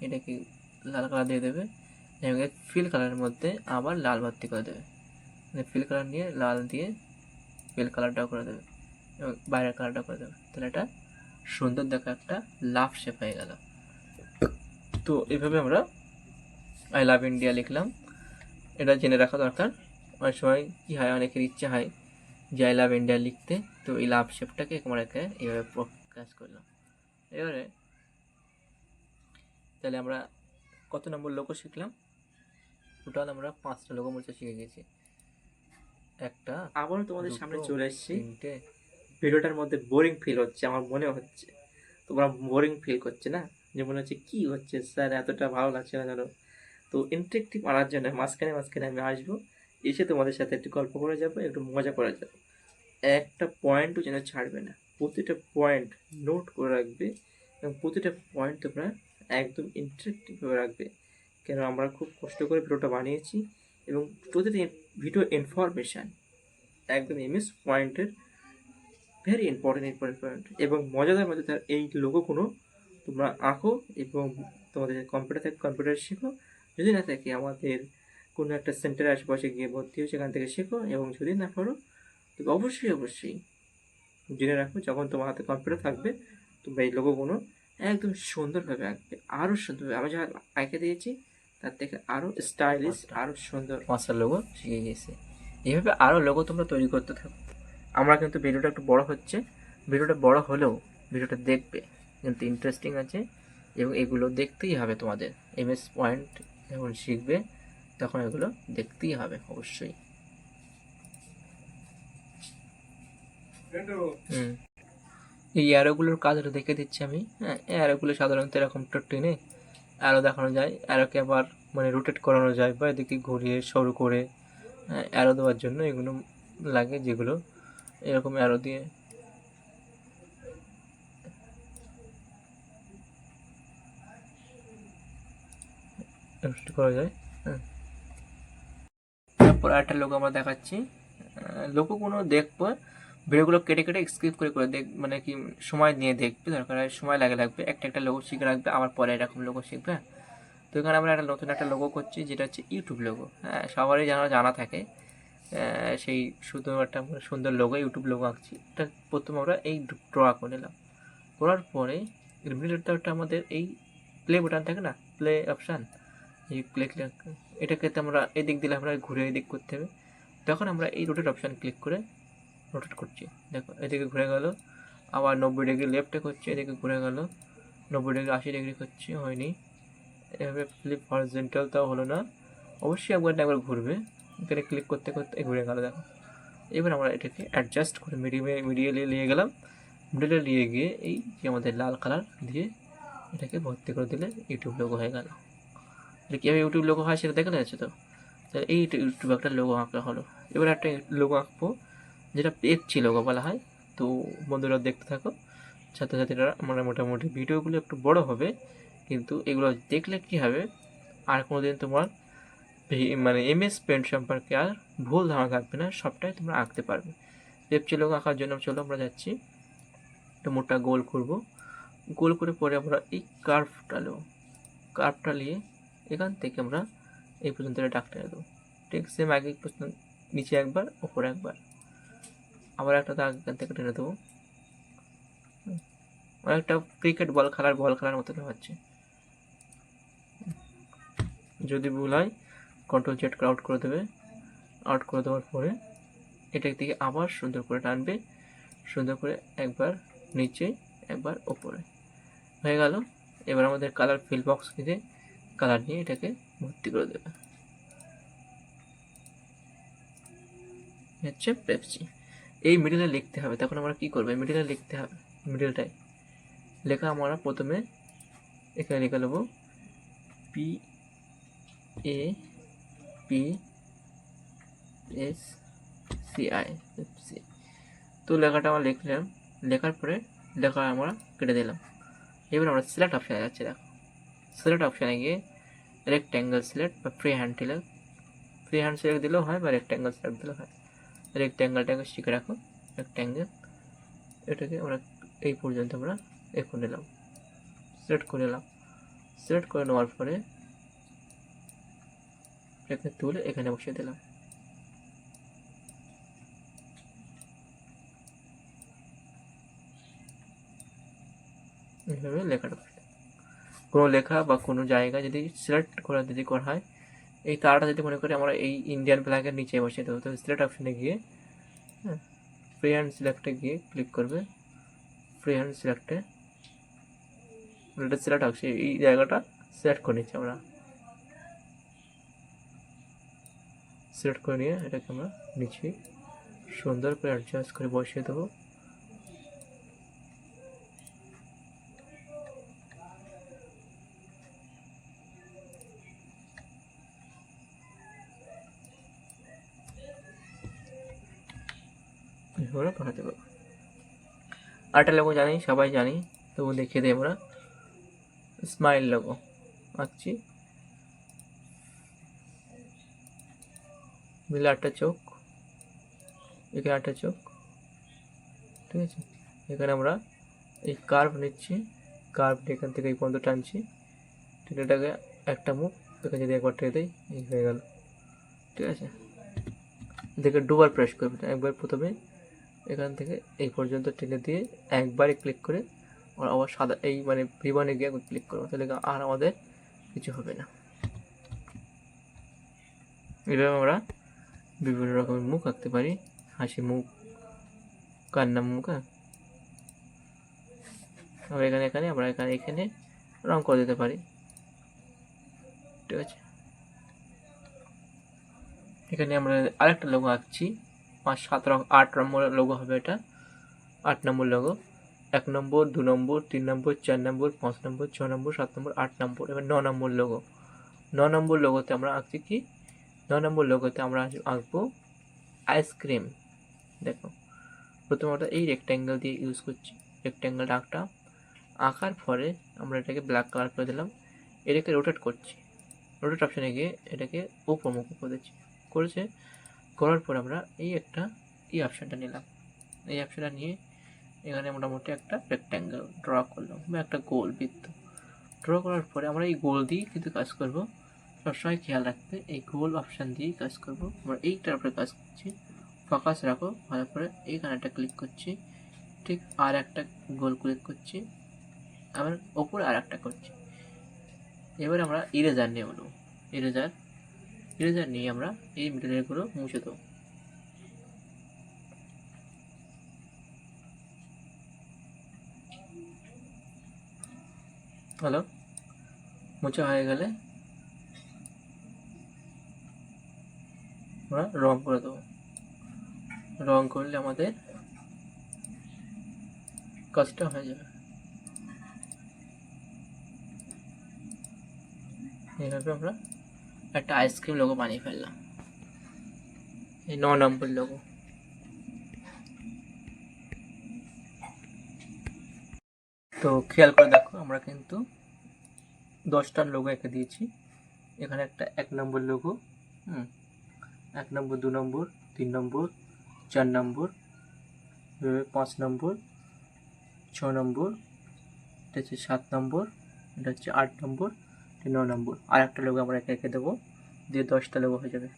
A: এটাকে লাল কালার দিয়ে দেবে, এবং ফিল কালারের মধ্যে আবার লাল ভর্তি করে দেবে। মানে ফিল কালার নিয়ে লাল দিয়ে ফিল কালারটাও করে দেবে এবং বাইরের কালারটা করে দেবে। তাহলে এটা সুন্দর দেখা একটা লাভ শেপ হয়ে গেল। তো এইভাবে আমরা আই লাভ ইন্ডিয়া লিখলাম। এটা জেনে রাখা দরকার। অনেক সময় কী হয়, অনেকের ইচ্ছে হয় যে আই লাভ ইন্ডিয়া লিখতে, তো এই লাভ শেপটাকে আমরা এইভাবে প্রকাশ করলাম। এবারে তাহলে আমরা কত নম্বর লোগো শিখলাম? টোটাল আমরা 5টা লোগো মুছে শিখে গেছি। একটা আবারও তোমাদের সামনে চলে এসেছি। ভিডিওটার মধ্যে বোরিং ফিল হচ্ছে, আমার মনে হচ্ছে তোমরা বোরিং ফিল করছে না, যে মনে হচ্ছে কী হচ্ছে স্যার, এতটা ভালো লাগছে না জানো। তো ইন্টারেক্টিভ আনার জন্য মাঝখানে মাঝখানে আমি আসবো, এসে তোমাদের সাথে একটু গল্প করে যাবো, একটু মজা করে যাবো। একটা পয়েন্টও যেন ছাড়বে না, প্রতিটা পয়েন্ট নোট করে রাখবে এবং প্রতিটা পয়েন্ট তোমরা একদম ইন্টারেক্টিভভাবে রাখবে। কেন আমরা খুব কষ্ট করে ভিডিওটা বানিয়েছি এবং প্রতিটা ভিডিও ইনফরমেশান একদম এমএস পয়েন্টের ভেরি ইম্পর্টেন্ট পয়েন্ট এবং মজাদার এই লোগোগুলো তোমরা আঁকো এবং তোমাদের কম্পিউটার থেকে কম্পিউটার শেখো। যদি না থাকে আমাদের কোনো একটা সেন্টারে আশেপাশে গিয়ে ভর্তি হয়ে সেখান থেকে শেখো, এবং যদি না পারো তবে অবশ্যই জেনে রাখো, যখন তোমার হাতে কম্পিউটার থাকবে তোমরা এই লোগোগুলো একদম সুন্দরভাবে আঁকবে, আরও সুন্দরভাবে। আমি যা আঁকে দিয়েছি তার থেকে আরও স্টাইলিশ, আরও সুন্দর 5টা লোগো শিখে গেছে। এইভাবে আরও লোগো তোমরা তৈরি করতে থাকো। আমরা কিন্তু ভিডিওটা একটু বড় হচ্ছে, ভিডিওটা বড় হলেও ভিডিওটা দেখবে কিন্তু ইন্টারেস্টিং আছে, এবং এগুলো দেখতেই হবে তোমাদের। এমএস পয়েন্ট যখন শিখবে তখন এগুলো দেখতেই হবে অবশ্যই। এই অ্যারোগুলোর কাজটা দেখে দিচ্ছি আমি। হ্যাঁ, অ্যারোগুলো সাধারণত এরকম টেনে অ্যারো দেখানো যায়, অ্যারোকে আবার মানে রোটেট করানো যায়, বা এদিকে ঘুরিয়ে সরু করে অ্যারো দেওয়ার জন্য এগুলো লাগে, যেগুলো এরকম অ্যারো দিয়ে করা যায়। হ্যাঁ, তারপর একটা লোগো আমরা দেখাচ্ছি। লোগোগুলো দেখবো, ভিডিওগুলো কেটে কেটে স্কিপ করে করে মানে কি সময় নিয়ে দেখবে, দরকার হয় সময় লাগবে। একটা লোগো শিখে রাখবে, আবার পরে এরকম লোগো শিখবে। তো এখানে আমরা নতুন একটা লোগো করছি, যেটা হচ্ছে ইউটিউব লোগো। হ্যাঁ, সবারই জানা থাকে সেই শুধু একটা আমরা সুন্দর লোগো, ইউটিউব লোগো আঁকছি। এটা প্রথমে আমরা এই ড্র করে নিলাম। করার পরে এর মিডলটা আমাদের এই প্লে বাটন থাকে না, প্লে অপশান, এই প্লে ক্লিক, এটাকে আমরা এদিক দিলে আমরা ঘুরে এদিক করতে হবে। তখন আমরা এই রোটেট অপশান ক্লিক করে রোটেট করছি। দেখো এদিকে ঘুরে গেল, আবার 90 ডিগ্রি লেফটে করছি, এদিকে ঘুরে গেল 90 ডিগ্রি, 80 ডিগ্রি করছি, হয়নি। এভাবে ফ্লিপ হরিজন্টাল তাও হলো না, অবশ্যই একবার না একবার ঘুরবে। এখানে ক্লিক করতে করতে ঘুরে গেল। দেখো এবার আমরা এটাকে অ্যাডজাস্ট করে মিডিলে নিয়ে গেলাম। মিডিলে নিয়ে গিয়ে এই যে আমাদের লাল কালার দিয়ে এটাকে ভর্তি করে দিলে ইউটিউব লোগো হয়ে গেল। এটা কীভাবে ইউটিউব লোগো হয় সেটা দেখা যাচ্ছে তো। তাহলে এই ইউটিউব একটা লোগো আঁকা হলো। এবার একটা লোগো আঁকবো যেটা পেপসি লোগো বলা হয়। তো বন্ধুরা দেখতে থাকো, ছাত্রছাত্রীরা মানে মোটামুটি ভিডিওগুলো একটু বড় হবে, কিন্তু এগুলো দেখলে কী হবে, আর কোনো দিন তোমার মানে এমএস পেন্ট সম্পর্কে আর ভুল ধারণা থাকবে না, সবটাই তোমরা আঁকতে পারবে। পেপসি লোগো আঁকার জন্য চলো আমরা যাচ্ছি, একটা মোটা গোল করব। গোল করে পরে আমরা এই কার্ভটা নিয়ে এখান থেকে আমরা এই পর্যন্ত ডাকটা দেবো। ঠিক সেম আগে নিচে একবার, ওপরে একবার, আবার একটা দাগ এখান থেকে টেনে দেবো। অনেকটা ক্রিকেট বল খেলার মতন হচ্ছে। যদি ভুল হয় কন্ট্রোল জেড করে আউট করে দেবে। আউট করে দেওয়ার পরে এটার দিকে আবার সুন্দর করে টানবে, সুন্দর করে একবার নিচে একবার ওপরে, হয়ে গেল। এবার আমাদের কালার ফিল বক্স থেকে কালার নিয়ে এটাকে ভর্তি করে দেবে। হচ্ছে পেপসি। এই মিডিলে লিখতে হবে। তখন আমরা কী করবো, মিডিলে লিখতে হবে। মিডিলটাই লেখা আমরা প্রথমে এখানে লিখে নেবো PAPSCI পেপসি। তো লেখাটা আমরা লিখলাম, লেখার পরে লেখা আমরা কেটে দিলাম। এবার আমরা সিলেক্ট অপশানে যাচ্ছি। দেখো সিলেক্ট অপশানে গিয়ে রেক্ট্যাঙ্গেল সিলেক্ট বা ফ্রি হ্যান্ড সিলেক্ট দিলেও হয়, বা রেক্ট্যাঙ্গেল সিলেক্ট দিলেও হয়। রেক্ট্যাঙ্গেলটাকে শিখে রাখো, রেক্ট্যাঙ্গেল। এটাকে আমরা এই পর্যন্ত আমরা করে নিলাম, সিলেক্ট করে নিলাম। সিলেক্ট করে নেওয়ার পরে এখানে তুলে এখানে বসিয়ে দিলাম। এইভাবে লেখাটা, কোনো লেখা বা কোনো জায়গা যদি সিলেক্ট করা হয়, এই তারাটা যদি মনে করি আমরা এই ইন্ডিয়ান ফ্ল্যাগের নিচে বসিয়ে দেবো, তো সিলেক্ট অপশানে গিয়ে ফ্রি হ্যান্ড সিলেক্টে গিয়ে ক্লিক করবে। ফ্রি হ্যান্ড সিলেক্টে এটা সিলেক্ট আসছে, এই জায়গাটা সিলেক্ট করে নিচ্ছি আমরা। সিলেক্ট করে নিয়ে এটাকে আমরা নিচে সুন্দর করে অ্যাডজাস্ট করে বসিয়ে দেবো। এভাবে বানাতে পারবো। আরেকটা লোগো জানি, সবাই জানি, তবু দেখিয়ে দিই আমরা। স্মাইল লোগো আঁকছি, মিলে 8টা চোখ, এখানে 8টা চোখ, ঠিক আছে। এখানে আমরা এই কার্ভ নিচ্ছি, কার্ভ এখান থেকে এই পর্যন্ত টানছি, ঠিক এটাকে একটা মুখ এখানে যদি একবার টেনে দেয়, এই হয়ে গেল, ঠিক আছে। দেখে দুবার প্রেস করবে, একবার প্রথমে এখান থেকে এই পর্যন্ত টেনে দিয়ে একবারে ক্লিক করে আবার সাদা এই মানে রিবনে গিয়ে একবার ক্লিক করবো, তাহলে আর আমাদের কিছু হবে না। এইভাবে আমরা বিভিন্ন রকমের মুখ আঁকতে পারি, হাসি মুখ, কান্না মুখ। আমরা এখানে আমরা এখানে রং করে দিতে পারি, ঠিক আছে। এখানে আমরা আরেকটা লোগো আঁকছি, 5, 7, 8 নম্বর লোগো হবে এটা। 8 নম্বর লোগো, 1 নম্বর, 2 নম্বর, 3 নম্বর, 4 নম্বর, 5 নম্বর, 6 নম্বর, 7 নম্বর, 8 নম্বর। এবার 9 নম্বর লোগো। 9 নম্বর লোগোতে আমরা আঁকছি কি, 9 নম্বর লোগোতে আমরা আঁকবো আইসক্রিম। দেখো প্রথমে আমরা এই রেক্ট্যাঙ্গেল দিয়ে ইউজ করছি, রেক্ট্যাঙ্গেলটা আঁকার পরে আমরা এটাকে ব্ল্যাক কালার করে দিলাম। এটাকে রোটেট করছি, রোটেট অপশানে গিয়ে এটাকে উপর মুখ করে দিচ্ছি, করার পর আমরা এই অপশানটা নিলাম। এই অপশানটা নিয়ে এখানে মোটামুটি একটা রেক্ট্যাঙ্গেল ড্র করলাম, বা একটা গোল বৃত্ত ড্র করার পরে আমরা এই গোল দিয়ে কিন্তু কাজ করবো। সবসময় খেয়াল রাখবে এই গোল অপশান দিয়েই কাজ করবো। আমরা এইটার উপরে কাজ করছি, ফোকাস রাখো ভালো করে। এইখানে একটা ক্লিক করছি, ঠিক আর একটা গোল ক্লিক করছি, আবার ওপরে আর একটা করছি। এবার আমরা ইরেজার নিয়ে বলবো, ইরেজার নিয়ে আমরা এই মিডলগুলো মুছে দেবো। হ্যালো, মোছা হয়ে গেলে আমরা রং করে দেবো। রং করলে আমাদের কাজটা হয়ে যাবে। এইভাবে আমরা একটা আইসক্রিম লোগো বানিয়ে ফেললাম, এই 9 নম্বর লোগো। তো খেয়াল করে দেখো, আমরা কিন্তু 10টার লোগো এঁকে দিয়েছি। এখানে একটা 1 নম্বর লোগো, 1 নম্বর, 2 নম্বর, 3 নম্বর, 4 নম্বর, 5 নম্বর, 6 নম্বর, এটা হচ্ছে 7 নম্বর, এটা হচ্ছে 8 নম্বর, 9 নম্বর। আর একটা লোগো আমরা এঁকে দেবো, দিয়ে 10টা লোগো হয়ে যাবে।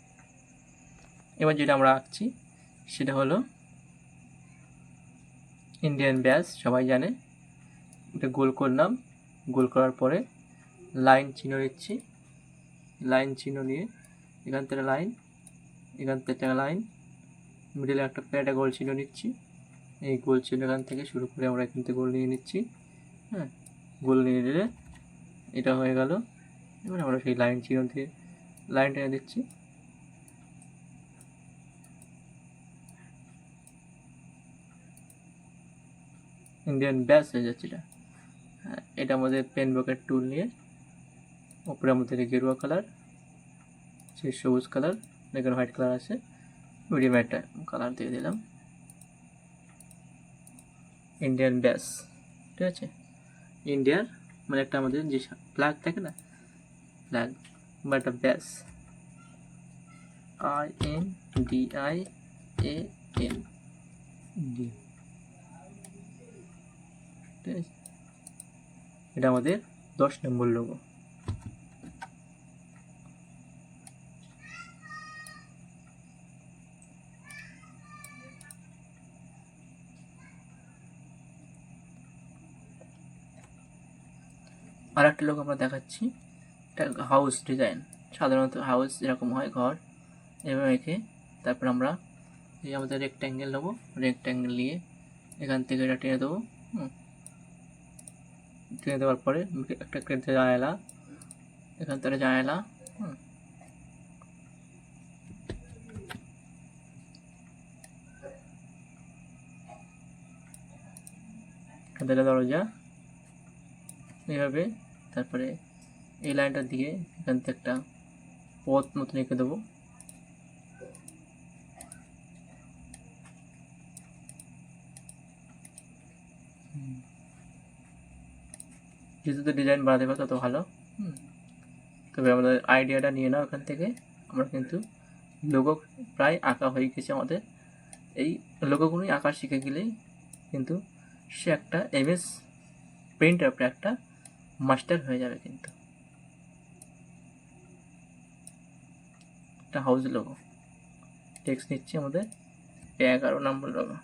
A: এবার যেটা আমরা আঁকছি সেটা হলো ইন্ডিয়ান ব্যাস, সবাই জানে। এটা গোল করলাম, গোল করার পরে লাইন চিহ্ন নিচ্ছি। লাইন চিহ্ন নিয়ে এখান থেকে লাইন, এখান থেকে লাইন, মিডলে একটা প্যাডে গোল চিহ্ন নিচ্ছি। এই গোল চিহ্ন এখান থেকে শুরু করে আমরা এখান থেকে গোল নিয়ে নিচ্ছি। হ্যাঁ, গোল নিয়ে নিলে এটা হয়ে গেল। এবার আমরা সেই লাইন চিহ্ন দিয়ে লাইন টেনে দিচ্ছি। ইন্ডিয়ান ব্যাস হয়ে যাচ্ছে এটা। হ্যাঁ, এটা আমাদের পেন বকেট টুল নিয়ে উপরে আমাদের গেরুয়া কালার, সেই সবুজ কালার, এখানে হোয়াইট কালার আছে, মিডিয়াম একটা কালার দিয়ে দিলাম। ইন্ডিয়ান ব্যাস, ঠিক আছে। ইন্ডিয়ার মানে একটা আমাদের যে ফ্ল্যাগ থাকে না, ফ্ল্যাগ বা একটা ব্যাস, INDIAN, ইন্ডিয়া, ঠিক আছে। এটা আমাদের 10 নম্বর লোগো। আর একটা লোক আমরা দেখাচ্ছি, এটা হাউস ডিজাইন। সাধারণত হাউস এরকম হয়, ঘর এভাবে রেখে তারপর আমরা এই আমাদের রেক্ট্যাঙ্গেল নেবো, রেক্ট্যাঙ্গেল নিয়ে এখান থেকে এটা টেনে দেবো। টেনে দেওয়ার পরে একটা কেটে জানালা, এখান থেকে জানালা, এখান থেকে দরজা, এইভাবে। তারপরে এই লাইনটা দিয়ে এখান থেকে একটা পথ মতন এঁকে দেবো। যত ডিজাইন বানাতে পারো তত ভালো। তবে আমাদের আইডিয়াটা নিয়ে নাও এখান থেকে। আমরা কিন্তু লোগো প্রায় আঁকা হয়ে গেছে আমাদের। এই লোগোগুলোই আঁকা শিখে গেলেই কিন্তু সে একটা এমএস পেইন্টের উপরে একটা মাস্টার হয়ে যাবে। কিন্তু একটা হাউস লোগো টেক্সট নিচ্ছি আমাদের 11 নম্বর লোগো।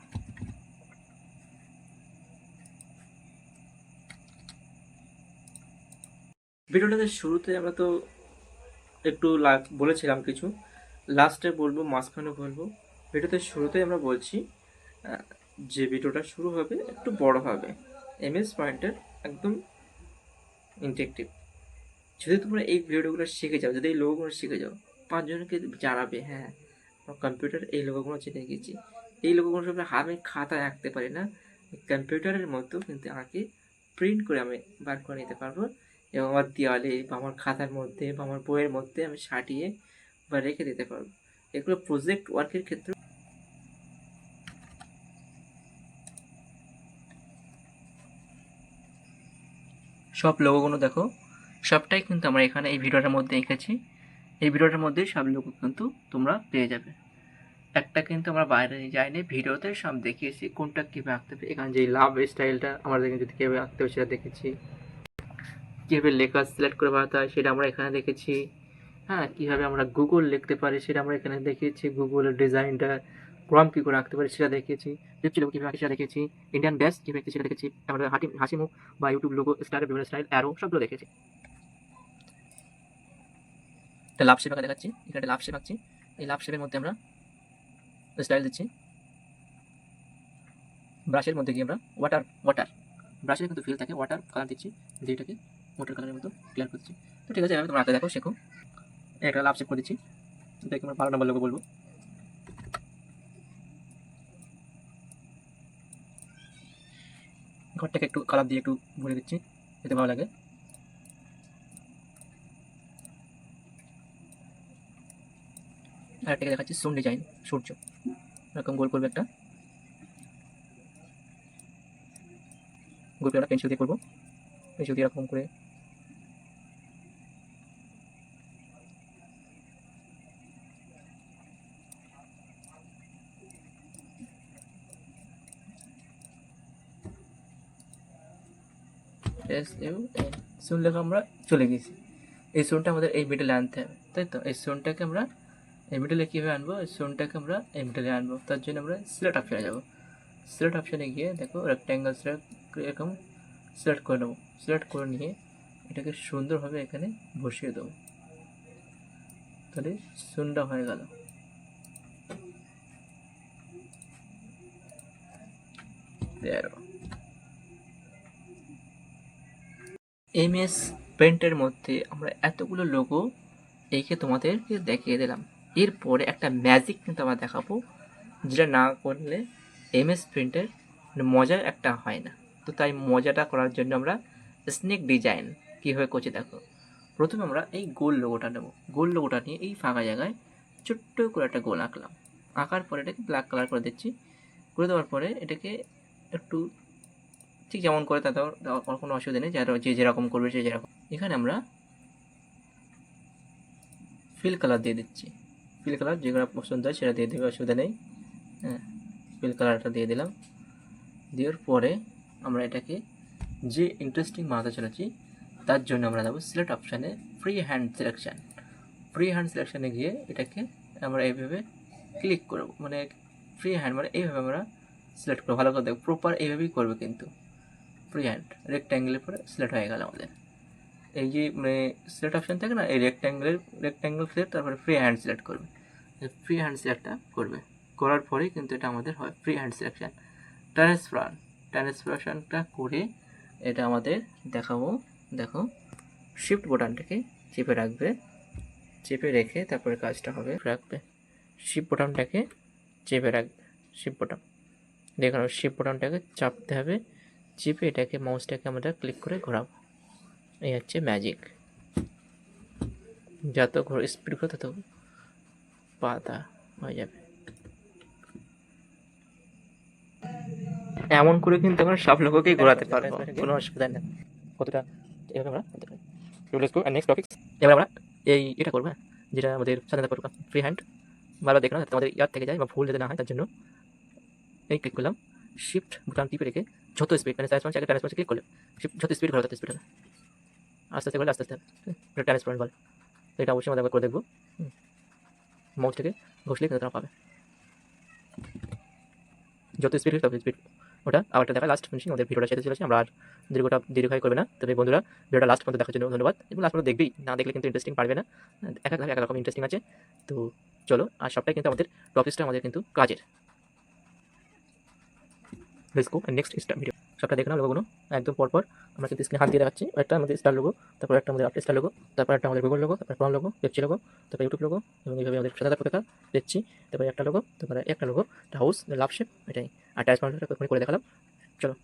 A: ভিডিওটাতে শুরুতে আমরা তো একটু বলেছিলাম কিছু, লাস্টে বলবো, মাঝখানে বলবো। ভিডিওতে শুরুতে আমরা বলছি যে ভিডিওটা শুরু হবে একটু বড় হবে, এমএস পয়েন্টের একদম ইন্টারেক্টিভ। যদি তোমরা এই ভিডিওগুলো শিখে যাও, যদি এই লোগোগুলো শিখে যাও, 5 জনকে জানাবে হ্যাঁ কম্পিউটার এই লোগোগুলো চিনে গেছি। এই লোগোগুলো সব আমি খাতায় আঁকতে পারি না, কম্পিউটারের মতো কিন্তু আঁকে প্রিন্ট করে আমি বার করে নিতে পারবো, এবং আমার দেওয়ালে বা আমার খাতার মধ্যে বা আমার বইয়ের মধ্যে আমি সাটিয়ে বা রেখে দিতে পারবো। এগুলো প্রজেক্ট ওয়ার্কের ক্ষেত্রে সব লোগোগুলো দেখো, সবটাই কিন্তু আমরা এখানে এই ভিডিওটার মধ্যে এঁকেছি। এই ভিডিওটার মধ্যে সব লোগো কিন্তু তোমরা পেয়ে যাবে। একটা কিন্তু আমরা বাইরে যাইনি, ভিডিওতে সব দেখিয়েছি কোনটা কীভাবে আঁকতে হবে। এখানে যে লাভ স্টাইলটা আমরা যদি কীভাবে আঁকতে হবে সেটা দেখেছি, কীভাবে লেখা সিলেক্ট করে বানাতে হয় সেটা আমরা এখানে দেখেছি। হ্যাঁ, কীভাবে আমরা গুগল লিখতে পারি সেটা আমরা এখানে দেখিয়েছি। গুগলের ডিজাইনটা প্রম্পট কী করে আঁকতে পারি সেটা দেখিয়েছি। পেপসি লোগো কীভাবে আঁকে সেটা দেখিয়েছি। ইন্ডিয়ান ড্যাশ কীভাবে আঁকতে সেটা দেখেছি। আমাদের হাসি মুখ বা ইউটিউব লোগো স্টারের বিভিন্ন স্টাইল অ্যারো সবগুলো দেখেছি। একটা লাভ শেপ আঁকা দেখাচ্ছি। এখানে একটা লাভ শেপ আঁকছি। এই লাভ শেপের মধ্যে আমরা স্টাইল দিচ্ছি। ব্রাশের মধ্যে গিয়ে আমরা ওয়াটার ব্রাশের কিন্তু ফিল থাকে, ওয়াটার কালার দিচ্ছি, দিয়ে এটাকে ওয়াটার কালারের মতো ক্লিয়ার করছি। তো ঠিক আছে, এভাবে তোমরা আঁকতে দেখো, শেখো। একটা লাভ শেপ করে দিচ্ছি, এটাকে আমরা 12 নম্বর লোগো বলবো। ঘরটাকে একটু কালার দিয়ে একটু ভরে দিচ্ছি, এতে ভালো লাগে। আর একটাকে দেখাচ্ছি সুন ডিজাইন, সূর্য এরকম গোল করবে একটা, গোল করে আমরা পেন্সিল দিয়ে করবো। পেন্সিল দিয়ে এরকম করে সুন লেখা আমরা চলে গেছি। এই সুনটা আমাদের এই মিডলে আনতে হবে, তাই তো? এই সুনটাকে আমরা এই মিডলে কীভাবে আনবো? এই সুনটাকে আমরা এই মিডলে আনবো, তার জন্য আমরা সিলেক্ট অপশানে যাবো। সিলেক্ট অপশানে গিয়ে দেখো রেক্ট্যাঙ্গেল সিলেক্ট এরকম সিলেক্ট করে নেবো। সিলেক্ট করে নিয়ে এটাকে সুন্দরভাবে এখানে বসিয়ে দেবো, তাহলে সুনটা হয়ে গেল। এমএস পেন্টের মধ্যে আমরা এতগুলো লোগো এঁকে তোমাদেরকে দেখিয়ে দিলাম। এরপরে একটা ম্যাজিক কিন্তু আমরা দেখাবো, যেটা না করলে এমএস পেন্টের মজা একটা হয় না। তো তাই মজাটা করার জন্য আমরা স্নেক ডিজাইন কীভাবে করছি দেখো। প্রথমে আমরা এই গোল লোগোটা নেব। গোল লোগোটা নিয়ে এই ফাঁকা জায়গায় ছোট্ট করে একটা গোল আঁকলাম। আঁকার পরে এটাকে ব্ল্যাক কালার করে দিচ্ছি। করে দেওয়ার পরে এটাকে একটু ঠিক যেমন করে তা দেওয়ার কোনো অসুবিধা নেই, যে যেরকম করবে সে যেরকম। এখানে আমরা ফিল কালার দিয়ে দিচ্ছি। ফিল কালার যেগুলো পছন্দ হয় সেটা দিয়ে দেবে, অসুবিধা নেই। হ্যাঁ, ফিল কালারটা দিয়ে দিলাম। দেওয়ার পরে আমরা এটাকে যে ইন্টারেস্টিং বানাতে চলেছি তার জন্য আমরা যাবো সিলেক্ট অপশানে, free hand selection. Free hand সিলেকশানে গিয়ে এটাকে আমরা এইভাবে ক্লিক করব, মানে ফ্রি হ্যান্ড মানে এইভাবে আমরা সিলেক্ট করবো। ভালো করে দেখো, প্রপার এইভাবেই করবে কিন্তু। ফ্রি হ্যান্ড রেক্ট্যাঙ্গেলের পরে সিলেক্ট হয়ে গেল আমাদের। এই যে মানে সিলেক্ট অপশান থাকে না, এই রেক্ট্যাঙ্গেল সিলেক্ট, তারপরে ফ্রি হ্যান্ড সিলেক্ট করবে। ফ্রি হ্যান্ড সিলেক্টটা করবে, করার পরেই কিন্তু এটা আমাদের হয় ফ্রি হ্যান্ড সিলেকশান। ট্রান্সফারেশনটা করে এটা আমাদের দেখাবো। দেখো, শিফট বোতামটাকে চেপে রাখবে, চেপে রেখে তারপরে কাজটা হবে রাখবে। শিফট বোতামটাকে চেপে রাখবে, শিফট বোতাম দেখানো, শিফট বোতামটাকে চাপতে হবে, চেপে এটাকে মাউসটাকে আমরা ক্লিক করে ঘোরাবো। এই হচ্ছে ম্যাজিক। যত স্পিড ঘোরো তত পাতা হয়ে যাবে। এমন করে কিন্তু আমরা সব লোককেই ঘোরাতে পারবো, কোনো অসুবিধা নেই। কতটা এভাবে আমরা করতে পারি। নেক্সট টপিক, এবার আমরা এটা করবো, যেটা আমাদের স্বাধীনতা পতাকা ফ্রি হ্যান্ড। ভালো দেখো না, যাতে আমাদের ইয়াদ থেকে যায় বা ভুল যাতে না হয়, তার জন্য এই ক্লিক করলাম, শিফট বোতাম টিপে রেখে যত স্পিড মানে ট্রান্সপারেন্সি ক্লিক করলে যত স্পিড ঘোরা তত স্পিড হবে। আস্তে আস্তে করলে আস্তে আস্তে হবে ট্রান্সপারেন্ট বলে। তো এটা অবশ্যই আমরা করে দেখবো। মাউস থেকে ঘষলে কিন্তু তারা পাবে, যত স্পিড হয় তত স্পিড। ওটা আবারটা দেখা লাস্ট ফিনিশিং। আমাদের ভিডিওটা শেষে চলেছে, আমরা আর দীর্ঘায় করবে না। তবে বন্ধুরা, ভিডিওটা লাস্ট পর্যন্ত দেখার জন্য ধন্যবাদ। এবং লাস্ট পর্যন্ত দেখবেই, না দেখলে কিন্তু ইন্টারেস্টিং পারবে না। এক এক রকম ইন্টারেস্টিং আছে। তো চলো, আর সবটাই কিন্তু আমাদের টপিকসটা আমাদের কিন্তু কাজের। Let's go next video. সবটা দেখে নাও লোগোগুলো একদম পরপর। আমরা কিন্তু স্ক্রিনে হাত দিয়ে দেখাচ্ছি। একটা আমাদের স্টার লোগো, তারপর একটা আমাদের স্টার লোগো, তারপর একটা আমাদের গুগল লোগো, তারপর প্রম লোগো, পেপসি লোগো, তারপর ইউটিউব লোগো, এবং এইভাবে আমাদের স্বাধীনতা পতাকা পেয়েছি। তারপরে একটা লোগো, তারপরে একটা লোগো, একটা হাউস, লাভ শেপ, এটাই। আর ট্রান্সপারেন্টটা করে দেখালাম। চলো,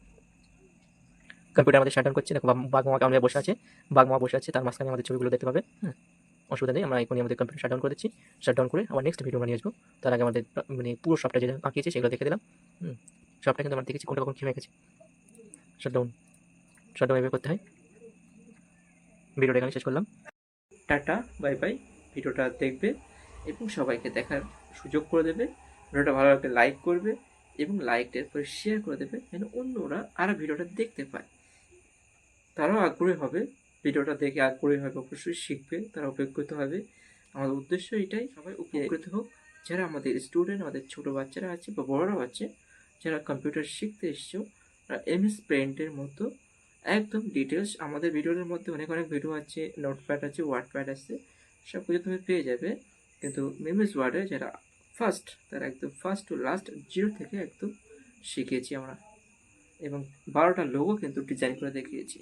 A: কম্পিউটার আমাদের শাটডাউন করছে। দেখো, বাঘমামা কেমন বসে আছে, বাঘমামা বসে আছে, তার মাঝখানে আমাদের ছবিগুলো দেখতে পাবে। অসুবিধা নেই, আমরা এখনই আমাদের কম্পিউটার শাটডাউন করে দিচ্ছি। শাটডাউন করে আবার নেক্সট ভিডিও বানিয়ে আসবো। তার আগে আমাদের মানে পুরো সবটা যেটা আঁকিয়েছি সেগুলো দেখে দিলাম। সবটা কিন্তু আমরা দেখেছি কোনটা কখন কী গেছে। শাটডাউন এভাবে করতে হয়। ভিডিওটা এখানে শেষ করলাম। Tata, bye bye. ভিডিওটা দেখবে এবং সবাইকে দেখার সুযোগ করে দেবে। ভিডিওটা ভালো লাগলে লাইক করবে এবং লাইকটার পরে শেয়ার করে দেবে, যেন অন্যরা আরও ভিডিওটা দেখতে পায়। তারাও আগ্রহী হবে, ভিডিওটা দেখে আগ্রহী হবে, অবশ্যই শিখবে, তারা অভিজ্ঞতা হবে।
B: আমাদের উদ্দেশ্য এটাই, সবাই উপকৃত হোক। যারা আমাদের স্টুডেন্ট, আমাদের ছোট বাচ্চারা আছে বা বড়রাও আছে, যারা কম্পিউটার শিখতে এসছো, তারা এমএস পেইন্টের মতো একদম ডিটেলস, আমাদের ভিডিওর মধ্যে অনেক অনেক ভিডিও আছে, নোটপ্যাড আছে, ওয়ার্ডপ্যাড আছে, সব কিছু তুমি পেয়ে যাবে। কিন্তু এমএস ওয়ার্ডে যারা ফার্স্ট, তারা একদম ফার্স্ট টু লাস্ট জিরো থেকে একদম শিখিয়েছি আমরা, এবং 12টা লোগো কিন্তু ডিজাইন করে দেখিয়েছি।